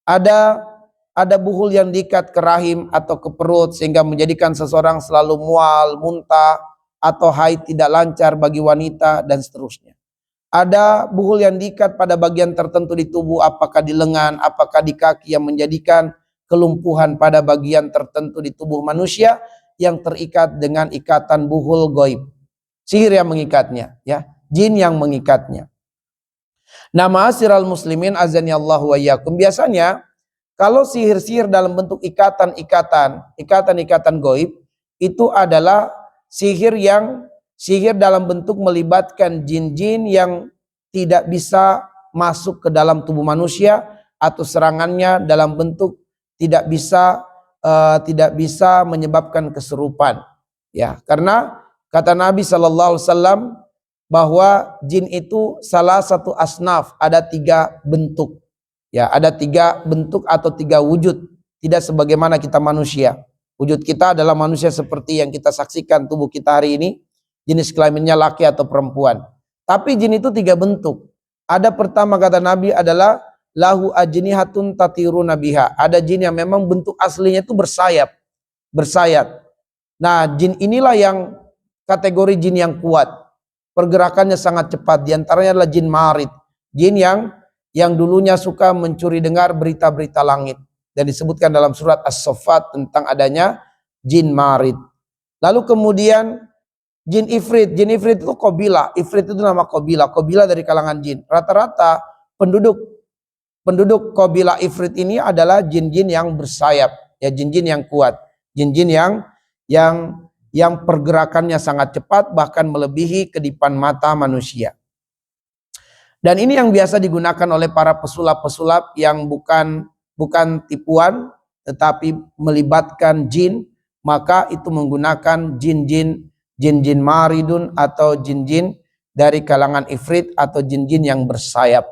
Ada buhul yang diikat ke rahim atau ke perut sehingga menjadikan seseorang selalu mual, muntah, atau haid tidak lancar bagi wanita dan seterusnya. Ada buhul yang diikat pada bagian tertentu di tubuh, apakah di lengan, apakah di kaki, yang menjadikan kelumpuhan pada bagian tertentu di tubuh manusia yang terikat dengan ikatan buhul goib. Sihir yang mengikatnya, ya, jin yang mengikatnya. Nah, ma'asyiral muslimin azani Allah wa iyyakum, biasanya kalau sihir-sihir dalam bentuk ikatan-ikatan goib itu adalah sihir dalam bentuk melibatkan jin-jin yang tidak bisa masuk ke dalam tubuh manusia, atau serangannya dalam bentuk tidak bisa menyebabkan kesurupan. Ya, karena kata Nabi SAW bahwa jin itu salah satu asnaf, ada 3 bentuk. Ya, ada 3 bentuk atau 3 wujud, tidak sebagaimana kita manusia. Wujud kita adalah manusia seperti yang kita saksikan tubuh kita hari ini, jenis kelaminnya laki atau perempuan. Tapi jin itu 3 bentuk. Ada pertama kata Nabi adalah lahu ajnihatun tatiruna biha. Ada jin yang memang bentuk aslinya itu bersayap. Nah, jin inilah yang kategori jin yang kuat. Pergerakannya sangat cepat. Di antaranya adalah jin marid. Jin yang dulunya suka mencuri dengar berita-berita langit. Dan disebutkan dalam surat As-Saffat tentang adanya jin marid. Lalu kemudian jin ifrit. Jin ifrit itu qabilah. Ifrit itu nama qabilah. Qabilah dari kalangan jin. Rata-rata penduduk qabilah ifrit ini adalah jin-jin yang bersayap, ya, jin-jin yang kuat, jin-jin yang pergerakannya sangat cepat, bahkan melebihi kedipan mata manusia. Dan ini yang biasa digunakan oleh para pesulap-pesulap yang bukan tipuan tetapi melibatkan jin, maka itu menggunakan jin-jin maridun atau jin-jin dari kalangan ifrit atau jin-jin yang bersayap.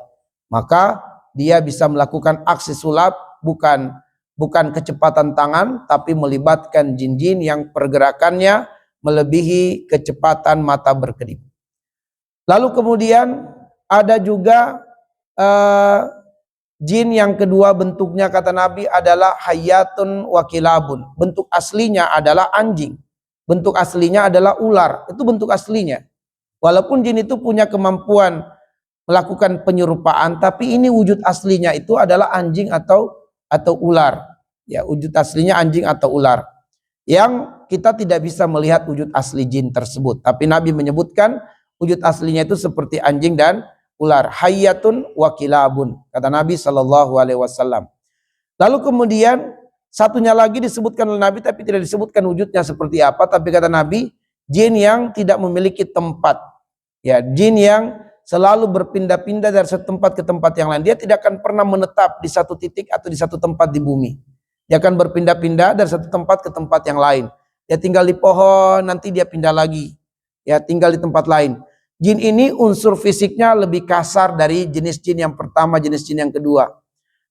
Maka dia bisa melakukan aksi sulap bukan kecepatan tangan, tapi melibatkan jin-jin yang pergerakannya melebihi kecepatan mata berkedip. Lalu kemudian ada juga jin yang kedua bentuknya kata Nabi adalah hayatun wa kilabun. Bentuk aslinya adalah anjing. Bentuk aslinya adalah ular. Itu bentuk aslinya. Walaupun jin itu punya kemampuan melakukan penyerupaan, tapi ini wujud aslinya itu adalah anjing atau ular. Ya, wujud aslinya anjing atau ular. Yang kita tidak bisa melihat wujud asli jin tersebut, tapi Nabi menyebutkan wujud aslinya itu seperti anjing dan ular. Hayyatun wa kilabun, kata Nabi SAW. Lalu kemudian satunya lagi disebutkan oleh Nabi, tapi tidak disebutkan wujudnya seperti apa, tapi kata Nabi, jin yang tidak memiliki tempat. Ya, jin yang selalu berpindah-pindah dari satu tempat ke tempat yang lain. Dia tidak akan pernah menetap di satu titik atau di satu tempat di bumi. Dia akan berpindah-pindah dari satu tempat ke tempat yang lain. Dia tinggal di pohon, nanti dia pindah lagi. Ya, tinggal di tempat lain. Jin ini unsur fisiknya lebih kasar dari jenis jin yang pertama, jenis jin yang kedua.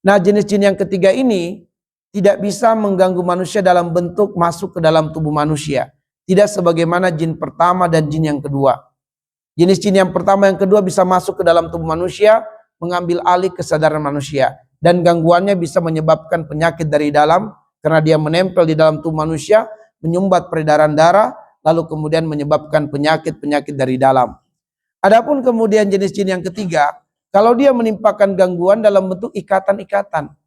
Nah, jenis jin yang ketiga ini tidak bisa mengganggu manusia dalam bentuk masuk ke dalam tubuh manusia. Tidak sebagaimana jin pertama dan jin yang kedua. Jenis jin yang pertama, yang kedua bisa masuk ke dalam tubuh manusia, mengambil alih kesadaran manusia. Dan gangguannya bisa menyebabkan penyakit dari dalam, karena dia menempel di dalam tubuh manusia, menyumbat peredaran darah, lalu kemudian menyebabkan penyakit-penyakit dari dalam. Adapun kemudian jenis jin yang ketiga, kalau dia menimpakan gangguan dalam bentuk ikatan-ikatan.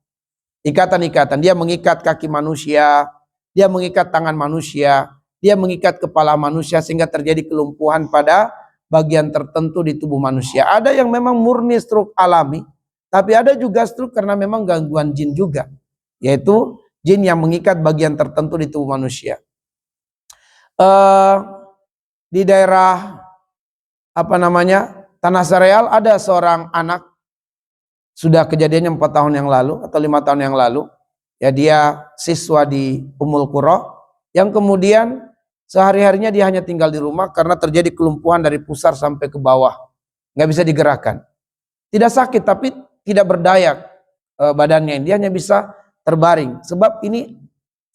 Ikatan-ikatan, dia mengikat kaki manusia, dia mengikat tangan manusia, dia mengikat kepala manusia sehingga terjadi kelumpuhan pada bagian tertentu di tubuh manusia. Ada yang memang murni stroke alami, tapi ada juga stroke karena memang gangguan jin juga, yaitu jin yang mengikat bagian tertentu di tubuh manusia. Di daerah Tanah Sareal ada seorang anak, sudah kejadiannya 4 tahun yang lalu atau 5 tahun yang lalu. Ya, dia siswa di Ummul Qura yang kemudian sehari-harinya dia hanya tinggal di rumah karena terjadi kelumpuhan dari pusar sampai ke bawah. Nggak bisa digerakkan. Tidak sakit tapi tidak berdaya badannya. Dia hanya bisa terbaring. Sebab ini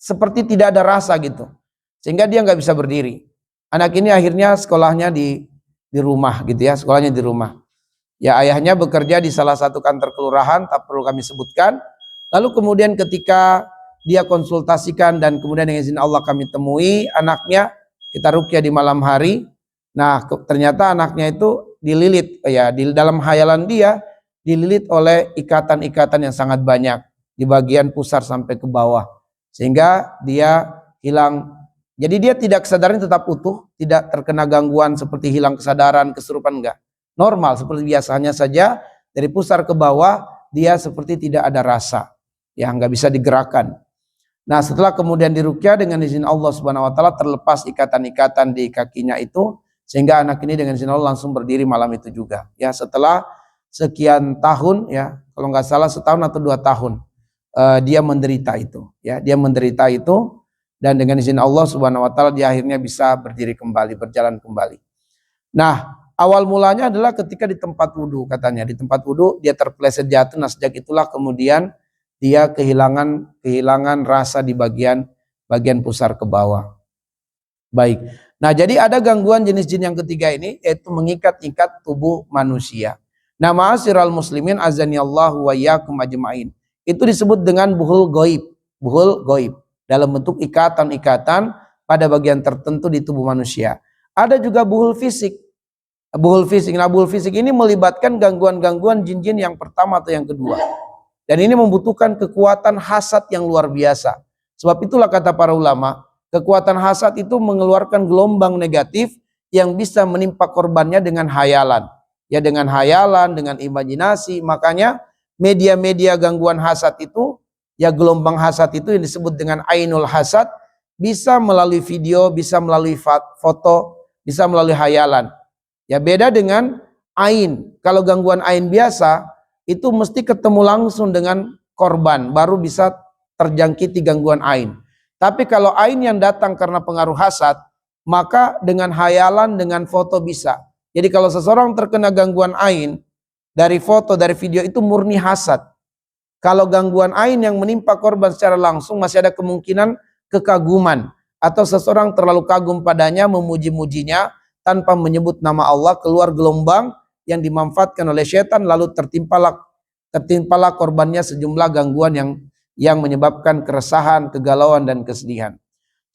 seperti tidak ada rasa gitu. Sehingga dia nggak bisa berdiri. Anak ini akhirnya sekolahnya di rumah gitu ya. Sekolahnya di rumah. Ya, ayahnya bekerja di salah satu kantor kelurahan, tak perlu kami sebutkan. Lalu kemudian ketika dia konsultasikan dan kemudian dengan izin Allah kami temui anaknya, kita ruqyah di malam hari. Nah, ternyata anaknya itu dililit, ya di dalam hayalan dia dililit oleh ikatan-ikatan yang sangat banyak di bagian pusar sampai ke bawah, sehingga dia hilang. Jadi dia tidak kesadaran tetap utuh, tidak terkena gangguan seperti hilang kesadaran, kesurupan, enggak. Normal seperti biasanya saja, dari pusar ke bawah dia seperti tidak ada rasa, ya nggak bisa digerakkan. Nah, setelah kemudian diruqyah dengan izin Allah Subhanahu wa taala, terlepas ikatan-ikatan di kakinya itu, sehingga anak ini dengan izin Allah langsung berdiri malam itu juga. Ya, setelah sekian tahun, ya kalau nggak salah setahun atau 2 tahun dia menderita itu, ya dia menderita itu, dan dengan izin Allah Subhanahu wa taala dia akhirnya bisa berdiri kembali, berjalan kembali. Nah, awal mulanya adalah ketika di tempat wudhu, katanya di tempat wudhu dia terpeleset jatuh. Nah, sejak itulah kemudian dia kehilangan rasa di bagian pusar ke bawah. Baik. Nah, jadi ada gangguan jenis jin yang ketiga ini, yaitu mengikat-ikat tubuh manusia. Nah, ma'asyiral muslimin azanillahu wa iyyakum ajmain. Itu disebut dengan buhul goib. Buhul goib dalam bentuk ikatan-ikatan pada bagian tertentu di tubuh manusia. Ada juga buhul fisik. Buhul fisik. Nah, buhul fisik ini melibatkan gangguan-gangguan jin-jin yang pertama atau yang kedua. Dan ini membutuhkan kekuatan hasad yang luar biasa. Sebab itulah kata para ulama, kekuatan hasad itu mengeluarkan gelombang negatif yang bisa menimpa korbannya dengan hayalan. Ya, dengan hayalan, dengan imajinasi. Makanya media-media gangguan hasad itu, ya gelombang hasad itu yang disebut dengan ainul hasad, bisa melalui video, bisa melalui foto, bisa melalui hayalan. Ya, beda dengan ain. Kalau gangguan ain biasa, itu mesti ketemu langsung dengan korban, baru bisa terjangkiti gangguan ain. Tapi kalau ain yang datang karena pengaruh hasad, maka dengan hayalan, dengan foto bisa. Jadi kalau seseorang terkena gangguan ain, dari foto, dari video itu murni hasad. Kalau gangguan ain yang menimpa korban secara langsung, masih ada kemungkinan kekaguman. Atau seseorang terlalu kagum padanya, memuji-mujinya, tanpa menyebut nama Allah, keluar gelombang yang dimanfaatkan oleh setan, lalu tertimpalah korbannya sejumlah gangguan yang menyebabkan keresahan, kegalauan, dan kesedihan.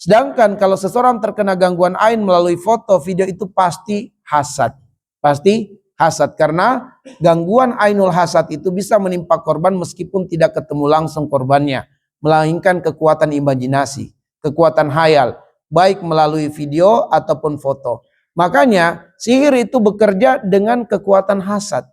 Sedangkan kalau seseorang terkena gangguan ain melalui foto, video, itu pasti hasad. Pasti hasad, karena gangguan ainul hasad itu bisa menimpa korban meskipun tidak ketemu langsung korbannya, melainkan kekuatan imajinasi, kekuatan hayal, baik melalui video ataupun foto. Makanya sihir itu bekerja dengan kekuatan hasad.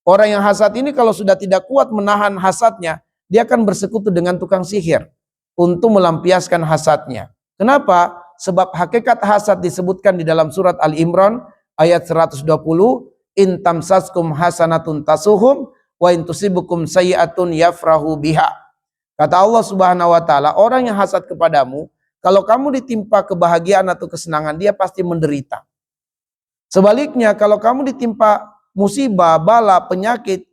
Orang yang hasad ini kalau sudah tidak kuat menahan hasadnya, dia akan bersekutu dengan tukang sihir untuk melampiaskan hasadnya. Kenapa? Sebab hakikat hasad disebutkan di dalam surat Al-Imran ayat 120, in tamsaskum hasanatun tasuhum wa in tusibukum sayyi'atun yafrahu biha. Kata Allah Subhanahu wa taala, orang yang hasad kepadamu, kalau kamu ditimpa kebahagiaan atau kesenangan, dia pasti menderita. Sebaliknya, kalau kamu ditimpa musibah, bala, penyakit,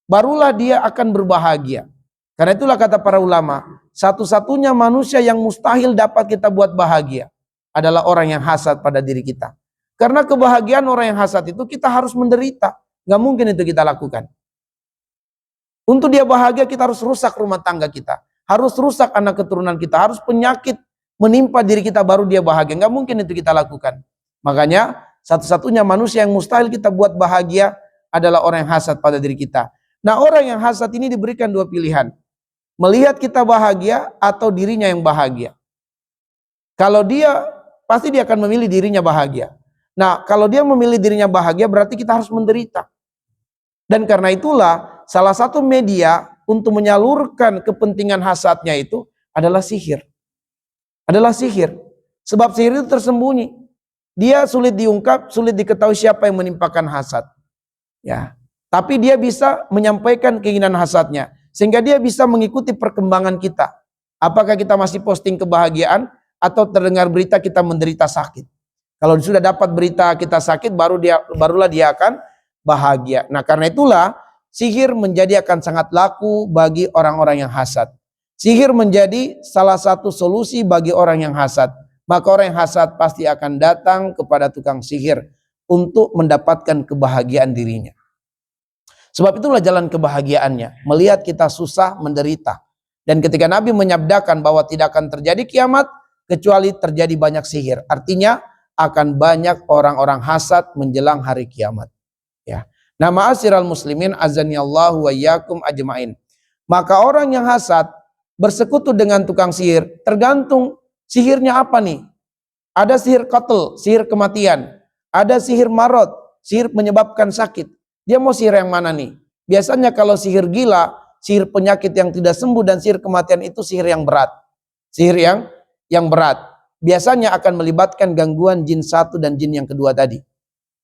barulah dia akan berbahagia. Karena itulah kata para ulama, satu-satunya manusia yang mustahil dapat kita buat bahagia adalah orang yang hasad pada diri kita. Karena kebahagiaan orang yang hasad itu kita harus menderita. Nggak mungkin itu kita lakukan. Untuk dia bahagia, kita harus rusak rumah tangga kita. Harus rusak anak keturunan kita. Harus penyakit menimpa diri kita baru dia bahagia. Nggak mungkin itu kita lakukan. Makanya satu-satunya manusia yang mustahil kita buat bahagia adalah orang yang hasad pada diri kita. Nah, orang yang hasad ini diberikan dua pilihan. Melihat kita bahagia atau dirinya yang bahagia. Kalau dia, pasti dia akan memilih dirinya bahagia. Nah, kalau dia memilih dirinya bahagia, berarti kita harus menderita. Dan karena itulah, salah satu media untuk menyalurkan kepentingan hasadnya itu adalah sihir. Adalah sihir. Sebab sihir itu tersembunyi. Dia sulit diungkap, sulit diketahui siapa yang menimpakan hasad. Ya, tapi dia bisa menyampaikan keinginan hasadnya, sehingga dia bisa mengikuti perkembangan kita. Apakah kita masih posting kebahagiaan atau terdengar berita kita menderita sakit. Kalau sudah dapat berita kita sakit, barulah dia akan bahagia. Nah, karena itulah sihir akan sangat laku bagi orang-orang yang hasad. Sihir menjadi salah satu solusi bagi orang yang hasad. Maka orang yang hasad pasti akan datang kepada tukang sihir untuk mendapatkan kebahagiaan dirinya. Sebab itulah jalan kebahagiaannya, melihat kita susah, menderita. Dan ketika Nabi menyabdakan bahwa tidak akan terjadi kiamat kecuali terjadi banyak sihir. Artinya akan banyak orang-orang hasad menjelang hari kiamat. Ya. Nah, ma'asyiral muslimin azanillahu wa iyyakum ajmain. Maka orang yang hasad bersekutu dengan tukang sihir, tergantung sihirnya apa nih? Ada sihir qatl, sihir kematian. Ada sihir marad, sihir menyebabkan sakit. Dia mau sihir yang mana nih? Biasanya kalau sihir gila, sihir penyakit yang tidak sembuh dan sihir kematian itu sihir yang berat. Sihir yang berat. Biasanya akan melibatkan gangguan jin satu dan jin yang kedua tadi.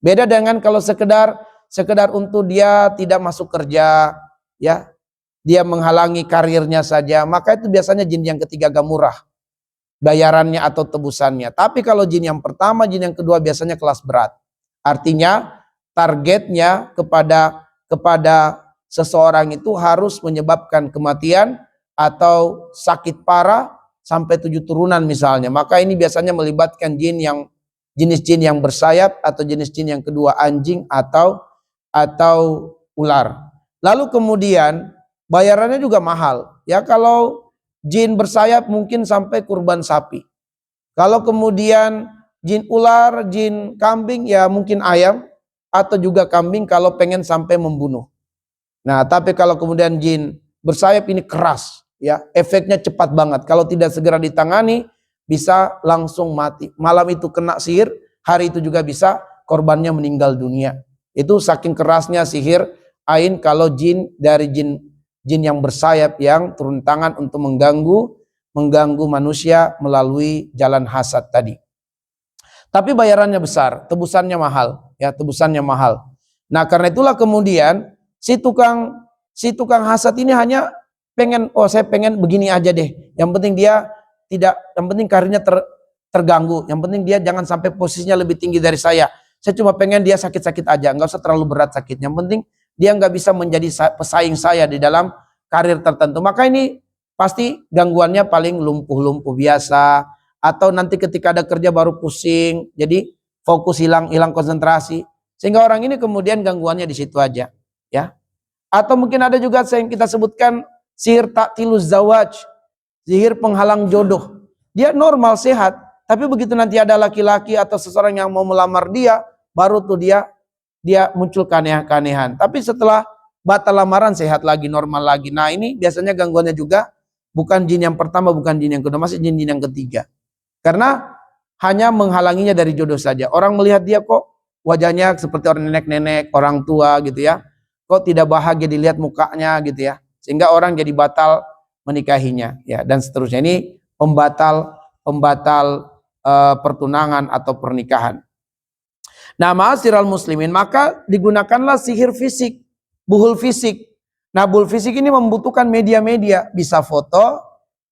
Beda dengan kalau sekedar untuk dia tidak masuk kerja, ya. Dia menghalangi karirnya saja, maka itu biasanya jin yang ketiga agak murah bayarannya atau tebusannya. Tapi kalau jin yang pertama, jin yang kedua biasanya kelas berat. Artinya targetnya kepada seseorang itu harus menyebabkan kematian atau sakit parah sampai 7 turunan misalnya. Maka ini biasanya melibatkan jenis jin yang bersayap atau jenis jin yang kedua anjing atau ular. Lalu kemudian bayarannya juga mahal. Ya, kalau jin bersayap mungkin sampai kurban sapi. Kalau kemudian jin ular, jin kambing ya mungkin ayam atau juga kambing kalau pengen sampai membunuh. Nah, tapi kalau kemudian jin bersayap ini keras, ya efeknya cepat banget. Kalau tidak segera ditangani bisa langsung mati. Malam itu kena sihir, hari itu juga bisa korbannya meninggal dunia. Itu saking kerasnya sihir ain kalau jin dari jin yang bersayap yang turun tangan untuk mengganggu manusia melalui jalan hasad tadi. Tapi bayarannya besar, tebusannya mahal, ya tebusannya mahal. Nah, karena itulah kemudian si tukang hasad ini hanya pengen, oh saya pengen begini aja deh. Yang penting dia yang penting karirnya terganggu. Yang penting dia jangan sampai posisinya lebih tinggi dari saya. Saya cuma pengen dia sakit-sakit aja, nggak usah terlalu berat sakitnya. Yang penting dia nggak bisa menjadi pesaing saya di dalam karir tertentu. Maka ini pasti gangguannya paling lumpuh-lumpuh biasa, atau nanti ketika ada kerja baru pusing, jadi fokus hilang konsentrasi, sehingga orang ini kemudian gangguannya di situ aja, ya. Atau mungkin ada juga yang kita sebutkan sihir ta'tiluz zawaj, sihir penghalang jodoh. Dia normal sehat, tapi begitu nanti ada laki-laki atau seseorang yang mau melamar dia, baru tuh dia muncul keanehan-keanehan. Tapi setelah batal lamaran sehat lagi, normal lagi. Nah, ini biasanya gangguannya juga bukan jin yang pertama, bukan jin yang kedua, masih jin yang ketiga. Karena hanya menghalanginya dari jodoh saja. Orang melihat dia kok wajahnya seperti orang nenek-nenek, orang tua gitu ya. Kok tidak bahagia dilihat mukanya gitu ya. Sehingga orang jadi batal menikahinya ya, dan seterusnya. Ini pembatal pertunangan atau pernikahan. Nah, ma'asyiral muslimin, maka digunakanlah sihir fisik, buhul fisik. Nah, buhul fisik ini membutuhkan media-media, bisa foto,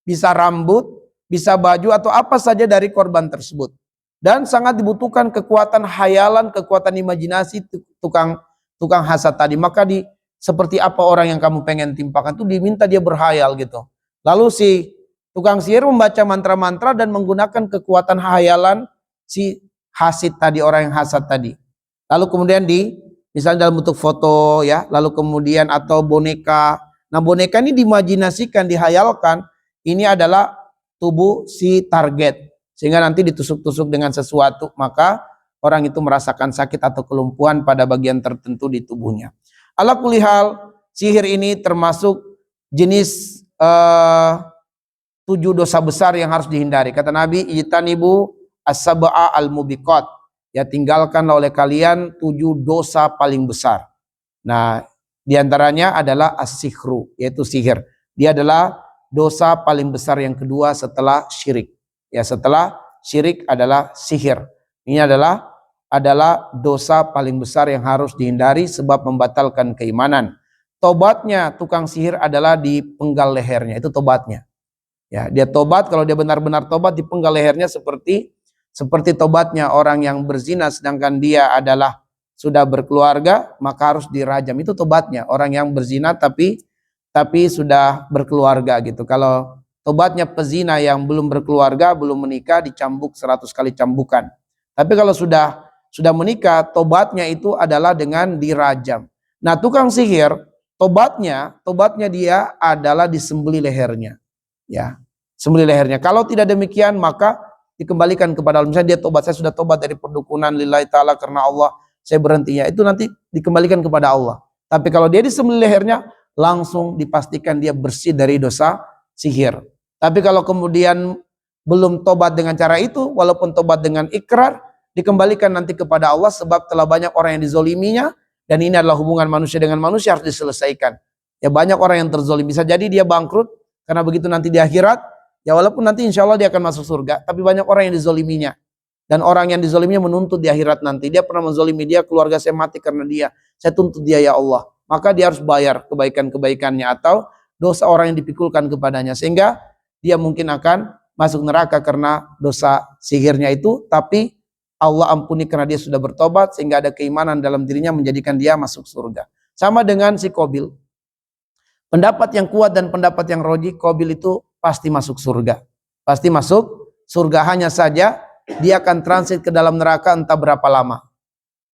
bisa rambut, bisa baju atau apa saja dari korban tersebut. Dan sangat dibutuhkan kekuatan hayalan, kekuatan imajinasi tukang hasad tadi. Maka seperti apa orang yang kamu pengen timpakan itu diminta dia berhayal gitu. Lalu si tukang sihir membaca mantra-mantra dan menggunakan kekuatan hayalan si hasid tadi, orang yang hasad tadi. Lalu kemudian misalnya dalam bentuk foto ya, lalu kemudian atau boneka. Nah, boneka ini diimajinasikan, dihayalkan, ini adalah tubuh si target. Sehingga nanti ditusuk-tusuk dengan sesuatu, maka orang itu merasakan sakit atau kelumpuhan pada bagian tertentu di tubuhnya. Ala kulli hal, sihir ini termasuk jenis 7 dosa besar yang harus dihindari. Kata Nabi, ijtanibu as-sab'a al-mubiqat. Ya, tinggalkanlah oleh kalian 7 dosa paling besar. Nah, diantaranya adalah as-sihru, yaitu sihir. Dia adalah dosa paling besar yang kedua setelah syirik. Ya, setelah syirik adalah sihir. Ini adalah dosa paling besar yang harus dihindari sebab membatalkan keimanan. Tobatnya tukang sihir adalah dipenggal lehernya, itu tobatnya. Ya, dia tobat, kalau dia benar-benar tobat dipenggal lehernya seperti tobatnya orang yang berzina sedangkan dia adalah sudah berkeluarga, maka harus dirajam. Itu tobatnya orang yang berzina tapi sudah berkeluarga gitu. Kalau tobatnya pezina yang belum berkeluarga, belum menikah, dicambuk 100 kali cambukan. Tapi kalau sudah menikah, tobatnya itu adalah dengan dirajam. Nah, tukang sihir tobatnya dia adalah disembelih lehernya. Ya, sembelih lehernya. Kalau tidak demikian maka dikembalikan kepada Allah. Misalnya dia tobat, saya sudah tobat dari perdukunan lillahi ta'ala karena Allah, saya berhentinya. Itu nanti dikembalikan kepada Allah. Tapi kalau dia disembelih lehernya, langsung dipastikan dia bersih dari dosa sihir. Tapi kalau kemudian belum tobat dengan cara itu, walaupun tobat dengan ikrar, dikembalikan nanti kepada Allah sebab telah banyak orang yang dizoliminya, dan ini adalah hubungan manusia dengan manusia harus diselesaikan. Ya banyak orang yang terzolim, bisa jadi dia bangkrut karena begitu nanti di akhirat, ya walaupun nanti insya Allah dia akan masuk surga, tapi banyak orang yang dizoliminya. Dan orang yang dizoliminya menuntut di akhirat nanti, dia pernah menzolimi dia, keluarga saya mati karena dia, saya tuntut dia ya Allah. Maka dia harus bayar kebaikan-kebaikannya atau dosa orang yang dipikulkan kepadanya, sehingga dia mungkin akan masuk neraka karena dosa sihirnya itu, tapi Allah ampuni karena dia sudah bertobat, sehingga ada keimanan dalam dirinya menjadikan dia masuk surga. Sama dengan si Qabil. Pendapat yang kuat dan pendapat yang roji, Qabil itu pasti masuk surga. Pasti masuk surga, hanya saja dia akan transit ke dalam neraka entah berapa lama.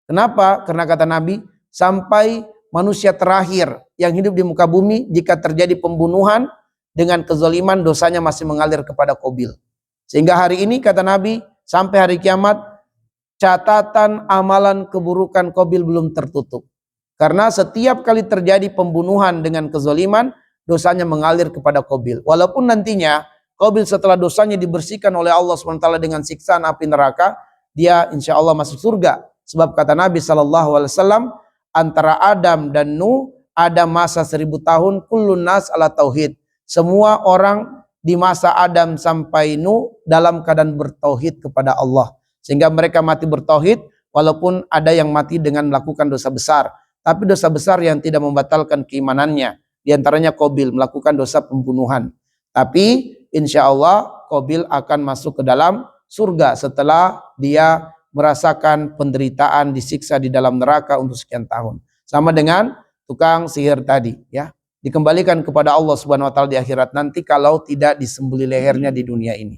Kenapa? Karena kata Nabi, sampai manusia terakhir yang hidup di muka bumi, jika terjadi pembunuhan dengan kezaliman, dosanya masih mengalir kepada Qabil. Sehingga hari ini kata Nabi, sampai hari kiamat, catatan amalan keburukan Qabil belum tertutup. Karena setiap kali terjadi pembunuhan dengan kezaliman, dosanya mengalir kepada Qabil. Walaupun nantinya Qabil setelah dosanya dibersihkan oleh Allah SWT dengan siksaan api neraka, dia insya Allah masuk surga. Sebab kata Nabi SAW, antara Adam dan Nuh ada masa 1000 tahun, kullun nas ala tauhid. Semua orang di masa Adam sampai Nuh dalam keadaan bertauhid kepada Allah. Sehingga mereka mati bertauhid, walaupun ada yang mati dengan melakukan dosa besar. Tapi dosa besar yang tidak membatalkan keimanannya. Di antaranya Qabil melakukan dosa pembunuhan. Tapi insya Allah Qabil akan masuk ke dalam surga setelah dia merasakan penderitaan, disiksa di dalam neraka untuk sekian tahun. Sama dengan tukang sihir tadi, ya, dikembalikan kepada Allah Subhanahu wa taala di akhirat nanti kalau tidak disembelih lehernya di dunia ini.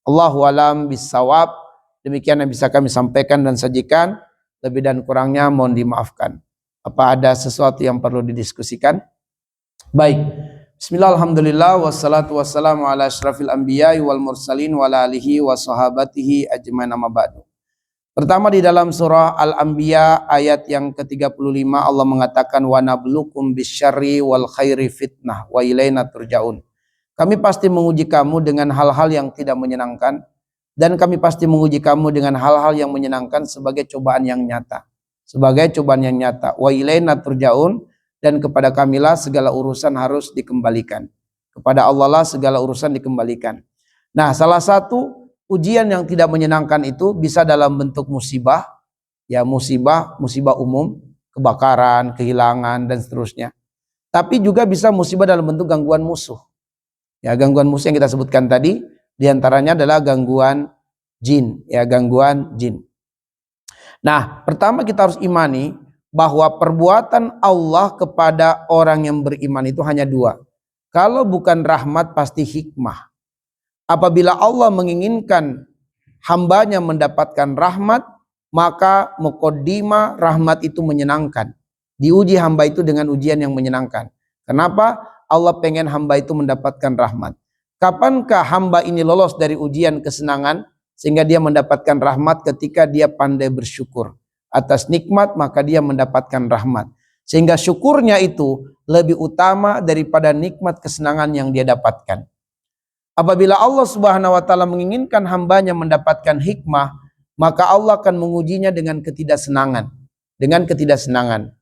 Allahu alam bisawab. Demikian yang bisa kami sampaikan dan sajikan. Lebih dan kurangnya mohon dimaafkan. Apa ada sesuatu yang perlu didiskusikan? Baik. Bismillah, alhamdulillah, wassalatu wassalamu ala asyrafil anbiya wal mursalin wa ala alihi wa sahabatihi ajmain, amma ba'du. Pertama di dalam surah Al-Anbiya ayat yang ke-35 Allah mengatakan wa nablukum bisyarri wal khairi fitnah wa ilaina turja'un. Kami pasti menguji kamu dengan hal-hal yang tidak menyenangkan, dan kami pasti menguji kamu dengan hal-hal yang menyenangkan sebagai cobaan yang nyata. Sebagai cobaan yang nyata. Wa ilaina turja'un. Dan kepada kamilah segala urusan harus dikembalikan. Kepada Allah lah segala urusan dikembalikan. Nah, salah satu ujian yang tidak menyenangkan itu bisa dalam bentuk musibah. Ya, musibah umum, kebakaran, kehilangan, dan seterusnya. Tapi juga bisa musibah dalam bentuk gangguan musuh. Ya, gangguan musuh yang kita sebutkan tadi, diantaranya adalah gangguan jin. Ya, gangguan jin. Nah, pertama kita harus imani bahwa perbuatan Allah kepada orang yang beriman itu hanya dua. Kalau bukan rahmat pasti hikmah. Apabila Allah menginginkan hambanya mendapatkan rahmat, maka muqaddimah rahmat itu menyenangkan. Diuji hamba itu dengan ujian yang menyenangkan. Kenapa? Allah pengen hamba itu mendapatkan rahmat. Kapankah hamba ini lolos dari ujian kesenangan sehingga dia mendapatkan rahmat? Ketika dia pandai bersyukur atas nikmat, maka dia mendapatkan rahmat. Sehingga syukurnya itu lebih utama daripada nikmat kesenangan yang dia dapatkan. Apabila Allah Subhanahu wa taala menginginkan hambanya mendapatkan hikmah, maka Allah akan mengujinya dengan ketidaksenangan. Dengan ketidaksenangan.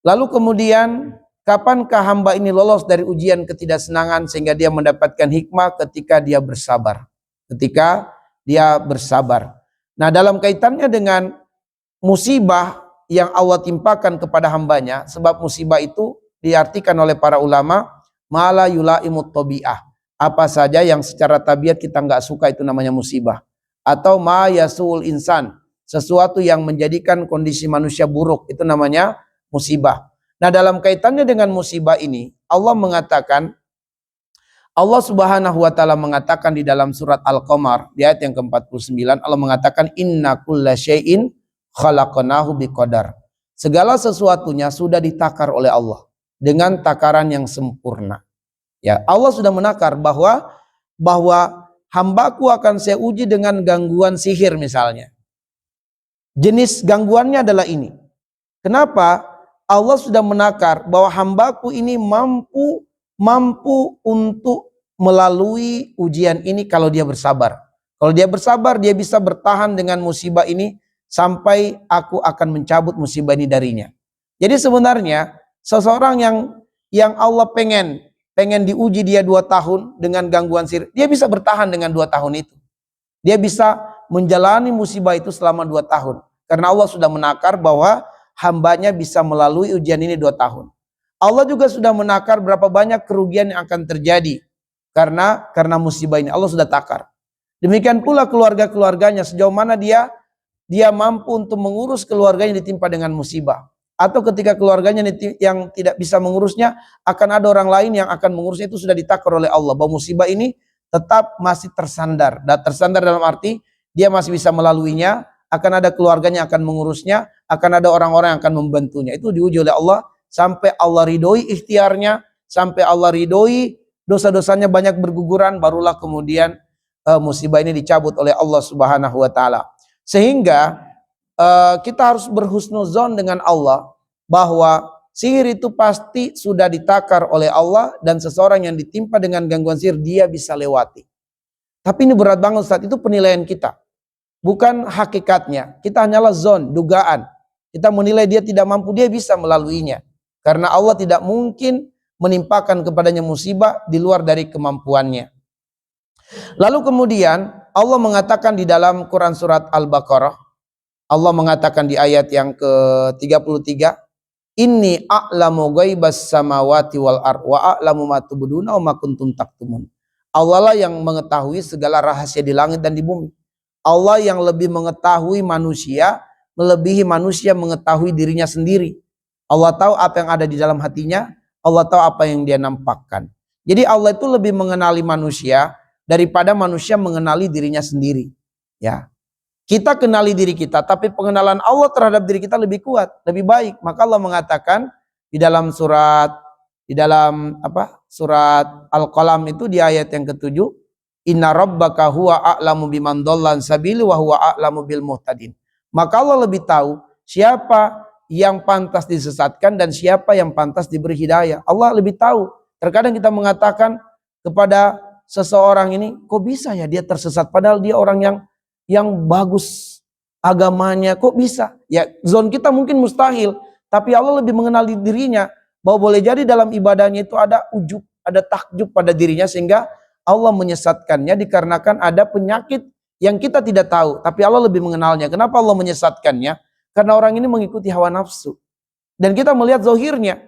Lalu kemudian, kapankah hamba ini lolos dari ujian ketidaksenangan sehingga dia mendapatkan hikmah? Ketika dia bersabar. Ketika dia bersabar. Nah, dalam kaitannya dengan musibah yang Allah timpakan kepada hambanya, sebab musibah itu diartikan oleh para ulama mala yulaimut tabi'ah, apa saja yang secara tabiat kita nggak suka itu namanya musibah. Atau ma yasul insan, sesuatu yang menjadikan kondisi manusia buruk, itu namanya musibah. Nah, dalam kaitannya dengan musibah ini Allah mengatakan, Allah Subhanahu wa taala mengatakan di dalam surat Al-Qamar di ayat yang ke-49, Allah mengatakan inna kulla syai'in khalaqnahu biqadar. Segala sesuatunya sudah ditakar oleh Allah dengan takaran yang sempurna. Ya, Allah sudah menakar bahwa hambaku akan saya uji dengan gangguan sihir misalnya. Jenis gangguannya adalah ini. Kenapa? Allah sudah menakar bahwa hambaku ini mampu untuk melalui ujian ini kalau dia bersabar. Kalau dia bersabar, dia bisa bertahan dengan musibah ini sampai aku akan mencabut musibah ini darinya. Jadi sebenarnya seseorang yang Allah pengen diuji dia 2 tahun dengan gangguan sihir, dia bisa bertahan dengan 2 tahun itu. Dia bisa menjalani musibah itu selama 2 tahun. Karena Allah sudah menakar bahwa hambanya bisa melalui ujian ini 2 tahun. Allah juga sudah menakar berapa banyak kerugian yang akan terjadi karena musibah ini. Allah sudah takar. Demikian pula keluarga-keluarganya, sejauh mana dia mampu untuk mengurus keluarganya ditimpa dengan musibah. Atau ketika keluarganya yang tidak bisa mengurusnya, akan ada orang lain yang akan mengurusnya, itu sudah ditakar oleh Allah. Bahwa musibah ini tetap masih tersandar. Dan tersandar dalam arti dia masih bisa melaluinya, akan ada keluarganya yang akan mengurusnya, akan ada orang-orang yang akan membantunya. Itu diuji oleh Allah sampai Allah ridhoi ikhtiarnya, sampai Allah ridhoi dosa-dosanya banyak berguguran, barulah kemudian musibah ini dicabut oleh Allah Subhanahu wa taala. Sehingga kita harus berhusnuzon dengan Allah bahwa sihir itu pasti sudah ditakar oleh Allah, dan seseorang yang ditimpa dengan gangguan sihir dia bisa lewati. Tapi ini berat banget Ustaz, itu penilaian kita. Bukan hakikatnya. Kita hanyalah zon, dugaan. Kita menilai dia tidak mampu, dia bisa melaluinya. Karena Allah tidak mungkin menimpakan kepadanya musibah di luar dari kemampuannya. Lalu kemudian Allah mengatakan di dalam Quran surat Al-Baqarah, Allah mengatakan di ayat yang ke-33, Inni a'lamu ghaibas samawati wal ard wa a'lamu ma tubduna wa ma kuntum taktumun. Allah lah yang mengetahui segala rahasia di langit dan di bumi. Allah yang lebih mengetahui manusia, melebihi manusia mengetahui dirinya sendiri. Allah tahu apa yang ada di dalam hatinya, Allah tahu apa yang dia nampakkan. Jadi Allah itu lebih mengenali manusia daripada manusia mengenali dirinya sendiri. Ya. Kita kenali diri kita, tapi pengenalan Allah terhadap diri kita lebih kuat, lebih baik. Maka Allah mengatakan di dalam surat Al-Qalam itu di ayat yang ke-7, Inna rabbaka huwa a'lamu biman dhallan sabili wa huwa a'lamu bil muhtadin. Maka Allah lebih tahu siapa yang pantas disesatkan dan siapa yang pantas diberi hidayah. Allah lebih tahu. Terkadang kita mengatakan kepada seseorang ini, kok bisa ya dia tersesat padahal dia orang yang bagus agamanya, kok bisa? Ya, zon kita mungkin mustahil, tapi Allah lebih mengenali dirinya, bahwa boleh jadi dalam ibadahnya itu ada ujub, ada takjub pada dirinya, sehingga Allah menyesatkannya dikarenakan ada penyakit yang kita tidak tahu, tapi Allah lebih mengenalnya. Kenapa Allah menyesatkannya? Karena orang ini mengikuti hawa nafsu. Dan kita melihat zahirnya,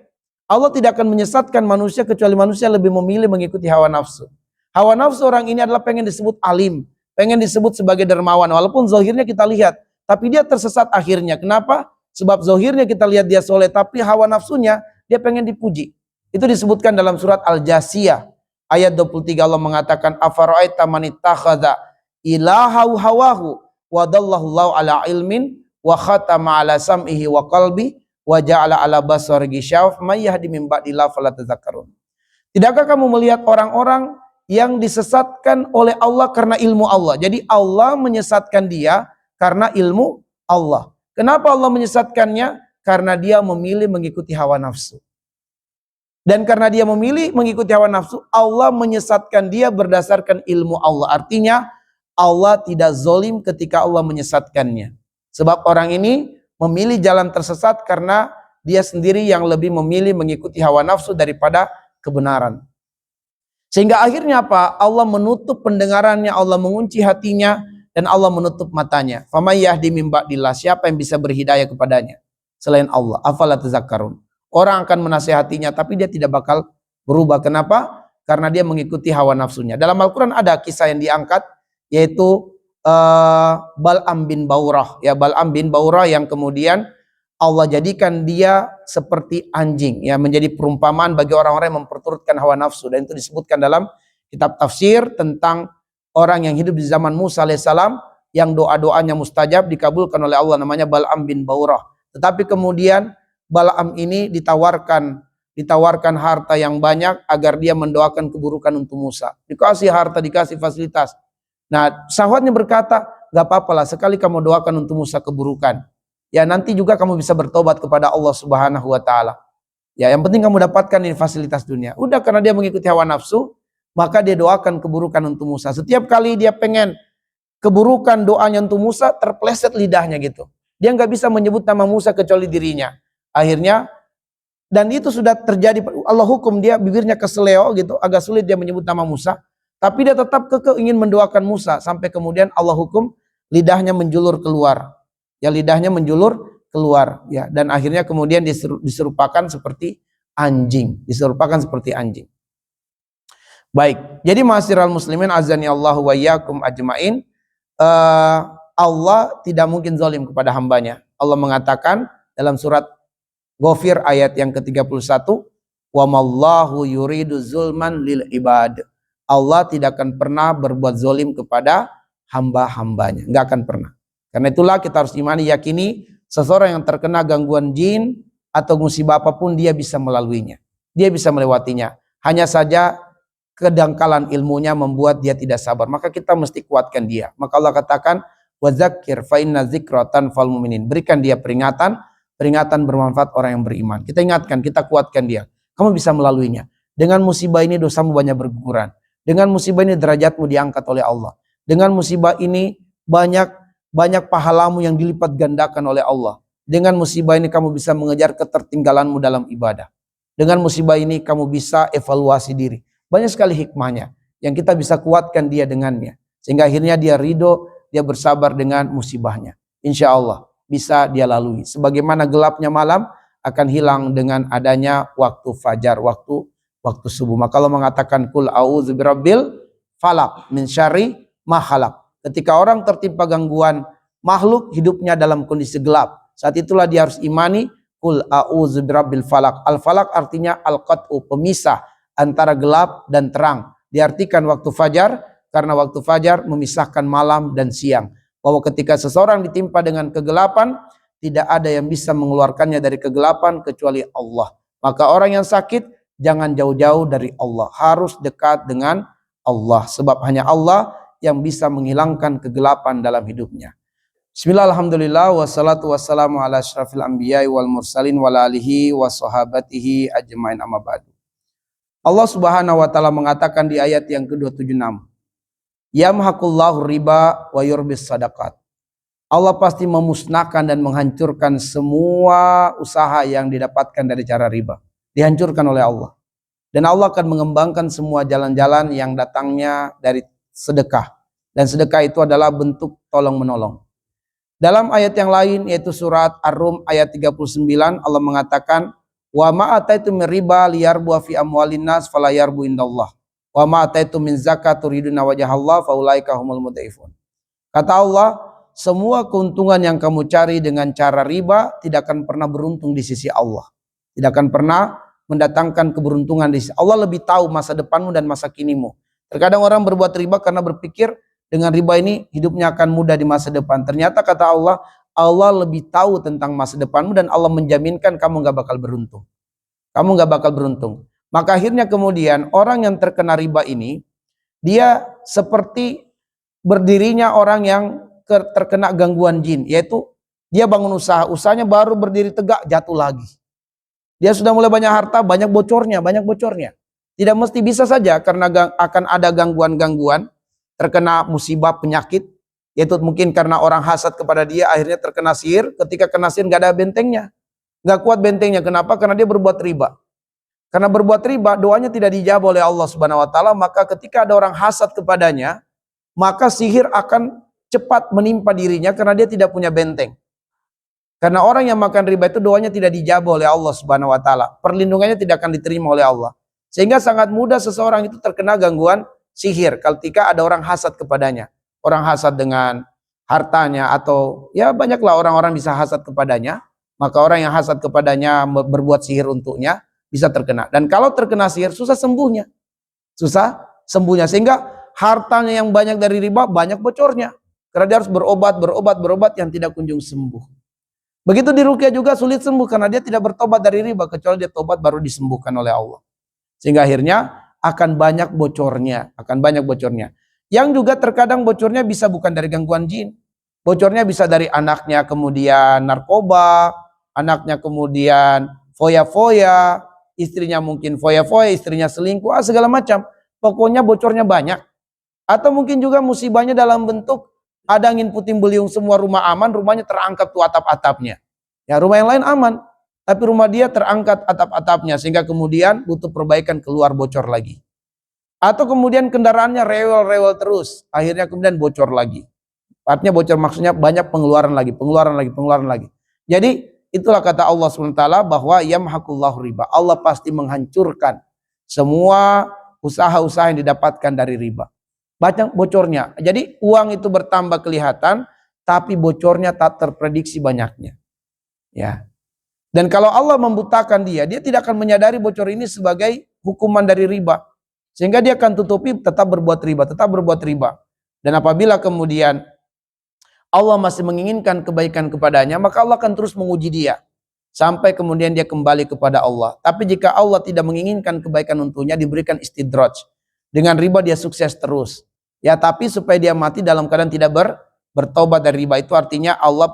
Allah tidak akan menyesatkan manusia kecuali manusia lebih memilih mengikuti hawa nafsu. Hawa nafsu orang ini adalah pengen disebut alim, pengen disebut sebagai dermawan, walaupun zahirnya kita lihat, tapi dia tersesat akhirnya. Kenapa? Sebab zahirnya kita lihat dia soleh, tapi hawa nafsunya dia pengen dipuji. Itu disebutkan dalam surat Al-Jasiyah ayat 23. Allah mengatakan, afara'aita man ittakhadha ilahahu hawahu wa dallahu Allahu ala ilmin wa khatama ala sam'ihi wa qalbi wa ja'ala ala basarihi ghishawah may yahdi min ba'dillah fala tadhakkarun. Tidakkah kamu melihat orang-orang yang disesatkan oleh Allah karena ilmu Allah? Jadi Allah menyesatkan dia karena ilmu Allah. Kenapa Allah menyesatkannya? Karena dia memilih mengikuti hawa nafsu. Dan karena dia memilih mengikuti hawa nafsu, Allah menyesatkan dia berdasarkan ilmu Allah. Artinya Allah tidak zalim ketika Allah menyesatkannya. Sebab orang ini memilih jalan tersesat karena dia sendiri yang lebih memilih mengikuti hawa nafsu daripada kebenaran. Sehingga akhirnya apa? Allah menutup pendengarannya, Allah mengunci hatinya, dan Allah menutup matanya. Famay yahdi min ba'dillah, siapa yang bisa berhidayah kepadanya selain Allah? Afala tazakkarun. Orang akan menasihatinya, tapi dia tidak bakal berubah. Kenapa? Karena dia mengikuti hawa nafsunya. Dalam Al-Quran ada kisah yang diangkat, yaitu Bal'am bin Baurah. Ya, Bal'am bin Baurah yang kemudian Allah jadikan dia seperti anjing, ya, menjadi perumpamaan bagi orang-orang yang memperturutkan hawa nafsu. Dan itu disebutkan dalam kitab tafsir tentang orang yang hidup di zaman Musa alaihissalam, yang doa-doanya mustajab, dikabulkan oleh Allah, namanya Bal'am bin Baurah. Tetapi kemudian Bal'am ini ditawarkan harta yang banyak agar dia mendoakan keburukan untuk Musa. Dikasih harta, dikasih fasilitas. Nah, sahabatnya berkata, gak apa-apa lah sekali kamu doakan untuk Musa keburukan. Ya nanti juga kamu bisa bertobat kepada Allah Subhanahu wa taala. Ya yang penting kamu dapatkan ini fasilitas dunia. Udah, karena dia mengikuti hawa nafsu, maka dia doakan keburukan untuk Musa. Setiap kali dia pengen keburukan doanya untuk Musa, terpleset lidahnya gitu. Dia nggak bisa menyebut nama Musa kecuali dirinya. Akhirnya, dan itu sudah terjadi, Allah hukum dia bibirnya keseleo gitu, agak sulit dia menyebut nama Musa. Tapi dia tetap kekeh ingin mendoakan Musa, sampai kemudian Allah hukum lidahnya menjulur keluar. Ya lidahnya menjulur keluar. Ya, dan akhirnya kemudian diserupakan seperti anjing. Diserupakan seperti anjing. Baik, jadi ma'asyiral muslimin azani Allahu wa iyyakum ajmain. Allah tidak mungkin zalim kepada hambanya. Allah mengatakan dalam surat Ghafir ayat yang ke-31, wa mallahu yuridu zulman lil ibad. Allah tidak akan pernah berbuat zalim kepada hamba-hambanya, enggak akan pernah. Karena itulah kita harus imani, yakini seseorang yang terkena gangguan jin atau musibah apapun, dia bisa melaluinya, dia bisa melewatinya. Hanya saja kedangkalan ilmunya membuat dia tidak sabar, maka kita mesti kuatkan dia. Maka Allah katakan, wadzakir fa inna dzikra tanfa'ul mu'minin. Berikan dia peringatan, peringatan bermanfaat orang yang beriman. Kita ingatkan, kita kuatkan dia. Kamu bisa melaluinya. Dengan musibah ini dosamu banyak berguguran. Dengan musibah ini derajatmu diangkat oleh Allah. Dengan musibah ini banyak pahalamu yang dilipat gandakan oleh Allah. Dengan musibah ini kamu bisa mengejar ketertinggalanmu dalam ibadah. Dengan musibah ini kamu bisa evaluasi diri. Banyak sekali hikmahnya yang kita bisa kuatkan dia dengannya. Sehingga akhirnya dia ridho, dia bersabar dengan musibahnya. Insya Allah bisa dia lalui. Sebagaimana gelapnya malam akan hilang dengan adanya waktu fajar, waktu subuh. Maka Allah mengatakan, kul a'udzu birabbil falaq min syarri ma khalaq. Ketika orang tertimpa gangguan makhluk hidupnya dalam kondisi gelap, saat itulah dia harus imani, kul a'udzu birabbil falaq. Al-falaq artinya al-qat'u, pemisah antara gelap dan terang. Diartikan waktu fajar, karena waktu fajar memisahkan malam dan siang. Bahwa ketika seseorang ditimpa dengan kegelapan, tidak ada yang bisa mengeluarkannya dari kegelapan kecuali Allah. Maka orang yang sakit, jangan jauh-jauh dari Allah. Harus dekat dengan Allah. Sebab hanya Allah yang bisa menghilangkan kegelapan dalam hidupnya. Bismillah, alhamdulillah, wassalatu wassalamu ala asyrafil anbiya'i wal mursalin wa alihi wa sahabatihi ajmain amma ba'du. Allah Subhanahu wa taala mengatakan di ayat yang ke-276, yamhaqullahu riba wa yurbis sadaqat. Allah pasti memusnahkan dan menghancurkan semua usaha yang didapatkan dari cara riba. Dihancurkan oleh Allah. Dan Allah akan mengembangkan semua jalan-jalan yang datangnya dari sedekah. Dan sedekah itu adalah bentuk tolong menolong. Dalam ayat yang lain yaitu surat Ar-Rum ayat 39, Allah mengatakan, wa ma ataitum min riba liyarbu fi amwalin nas fala yarbu indallah. Wa ma ataitum min zakat turiduna wajhallahi faulaika humul mudhaifun. Kata Allah, semua keuntungan yang kamu cari dengan cara riba tidak akan pernah beruntung di sisi Allah. Tidak akan pernah mendatangkan keberuntungan di sisi Allah. Lebih tahu masa depanmu dan masa kinimu. Terkadang orang berbuat riba karena berpikir dengan riba ini hidupnya akan mudah di masa depan. Ternyata kata Allah, Allah lebih tahu tentang masa depanmu dan Allah menjaminkan kamu gak bakal beruntung. Kamu gak bakal beruntung. Maka akhirnya kemudian orang yang terkena riba ini, dia seperti berdirinya orang yang terkena gangguan jin. Yaitu dia bangun usaha, usahanya baru berdiri tegak, jatuh lagi. Dia sudah mulai banyak harta, banyak bocornya. Tidak mesti bisa saja karena akan ada gangguan-gangguan, terkena musibah penyakit, yaitu mungkin karena orang hasad kepada dia, akhirnya terkena sihir. Ketika kena sihir gak ada bentengnya, gak kuat bentengnya. Kenapa? Karena dia berbuat riba. Karena berbuat riba, doanya tidak dijawab oleh Allah Subhanahu wa taala. Maka ketika ada orang hasad kepadanya, maka sihir akan cepat menimpa dirinya karena dia tidak punya benteng. Karena orang yang makan riba itu doanya tidak dijawab oleh Allah Subhanahu wa taala. Perlindungannya tidak akan diterima oleh Allah. Sehingga sangat mudah seseorang itu terkena gangguan sihir ketika ada orang hasad kepadanya. Orang hasad dengan hartanya, atau ya banyaklah orang-orang bisa hasad kepadanya. Maka orang yang hasad kepadanya berbuat sihir untuknya bisa terkena. Dan kalau terkena sihir susah sembuhnya. Sehingga hartanya yang banyak dari riba banyak bocornya. Karena dia harus berobat yang tidak kunjung sembuh. Begitu di ruqyah juga sulit sembuh karena dia tidak bertobat dari riba, kecuali dia tobat baru disembuhkan oleh Allah. Sehingga akhirnya akan banyak bocornya. Yang juga terkadang bocornya bisa bukan dari gangguan jin. Bocornya bisa dari anaknya kemudian narkoba, anaknya kemudian foya-foya, istrinya mungkin foya-foya, istrinya selingkuh, segala macam. Pokoknya bocornya banyak. Atau mungkin juga musibahnya dalam bentuk ada angin puting beliung, semua rumah aman, rumahnya terangkat tuh atap-atapnya. Ya, rumah yang lain aman, tapi rumah dia terangkat atap-atapnya sehingga kemudian butuh perbaikan, keluar bocor lagi. Atau kemudian kendaraannya rewel-rewel terus, akhirnya kemudian bocor lagi. Artinya bocor maksudnya banyak pengeluaran lagi, pengeluaran lagi, pengeluaran lagi. Jadi itulah kata Allah SWT bahwa yamhaqullahu riba. Allah pasti menghancurkan semua usaha-usaha yang didapatkan dari riba. Banyak bocornya. Jadi uang itu bertambah kelihatan, tapi bocornya tak terprediksi banyaknya. Ya. Dan kalau Allah membutakan dia tidak akan menyadari bocor ini sebagai hukuman dari riba. Sehingga dia akan tutupi, tetap berbuat riba, tetap berbuat riba. Dan apabila kemudian Allah masih menginginkan kebaikan kepadanya, maka Allah akan terus menguji dia. Sampai kemudian dia kembali kepada Allah. Tapi jika Allah tidak menginginkan kebaikan untuknya, diberikan istidraj. Dengan riba dia sukses terus. Ya, tapi supaya dia mati dalam keadaan tidak bertobat dari riba. Itu artinya Allah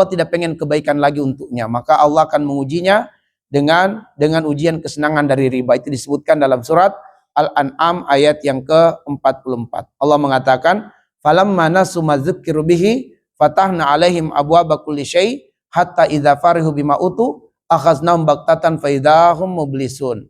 tidak pengen kebaikan lagi untuknya. Maka Allah akan mengujinya dengan ujian kesenangan dari riba. Itu disebutkan dalam surat Al-An'am ayat yang ke-44. Allah mengatakan, falamma nasu ma dzukkiru bihi fatahna alaihim abwaaba kulli syai hatta idza farihu bima utu akhaznahum baktatan fa idzahum mublisun.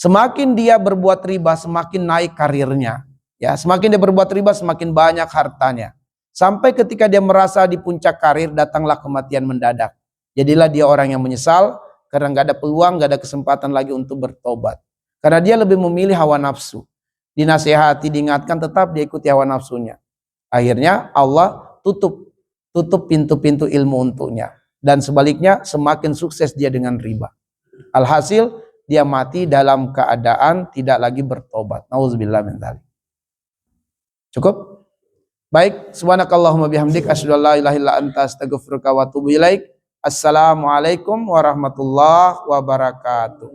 Semakin dia berbuat riba, semakin naik karirnya. Ya, semakin dia berbuat riba, semakin banyak hartanya. Sampai ketika dia merasa di puncak karir, datanglah kematian mendadak. Jadilah dia orang yang menyesal karena nggak ada peluang, nggak ada kesempatan lagi untuk bertobat. Karena dia lebih memilih hawa nafsu. Dinasihati, diingatkan, tetap dia ikuti hawa nafsunya. Akhirnya Allah tutup pintu-pintu ilmu untuknya. Dan sebaliknya semakin sukses dia dengan riba. Alhasil dia mati dalam keadaan tidak lagi bertobat. Nauzubillah min dzalik. Cukup? Baik, subhanakallahumma bihamdik asyhadu an la ilaha illa anta astaghfiruka wa atubu ilaik. Assalamualaikum warahmatullahi wabarakatuh.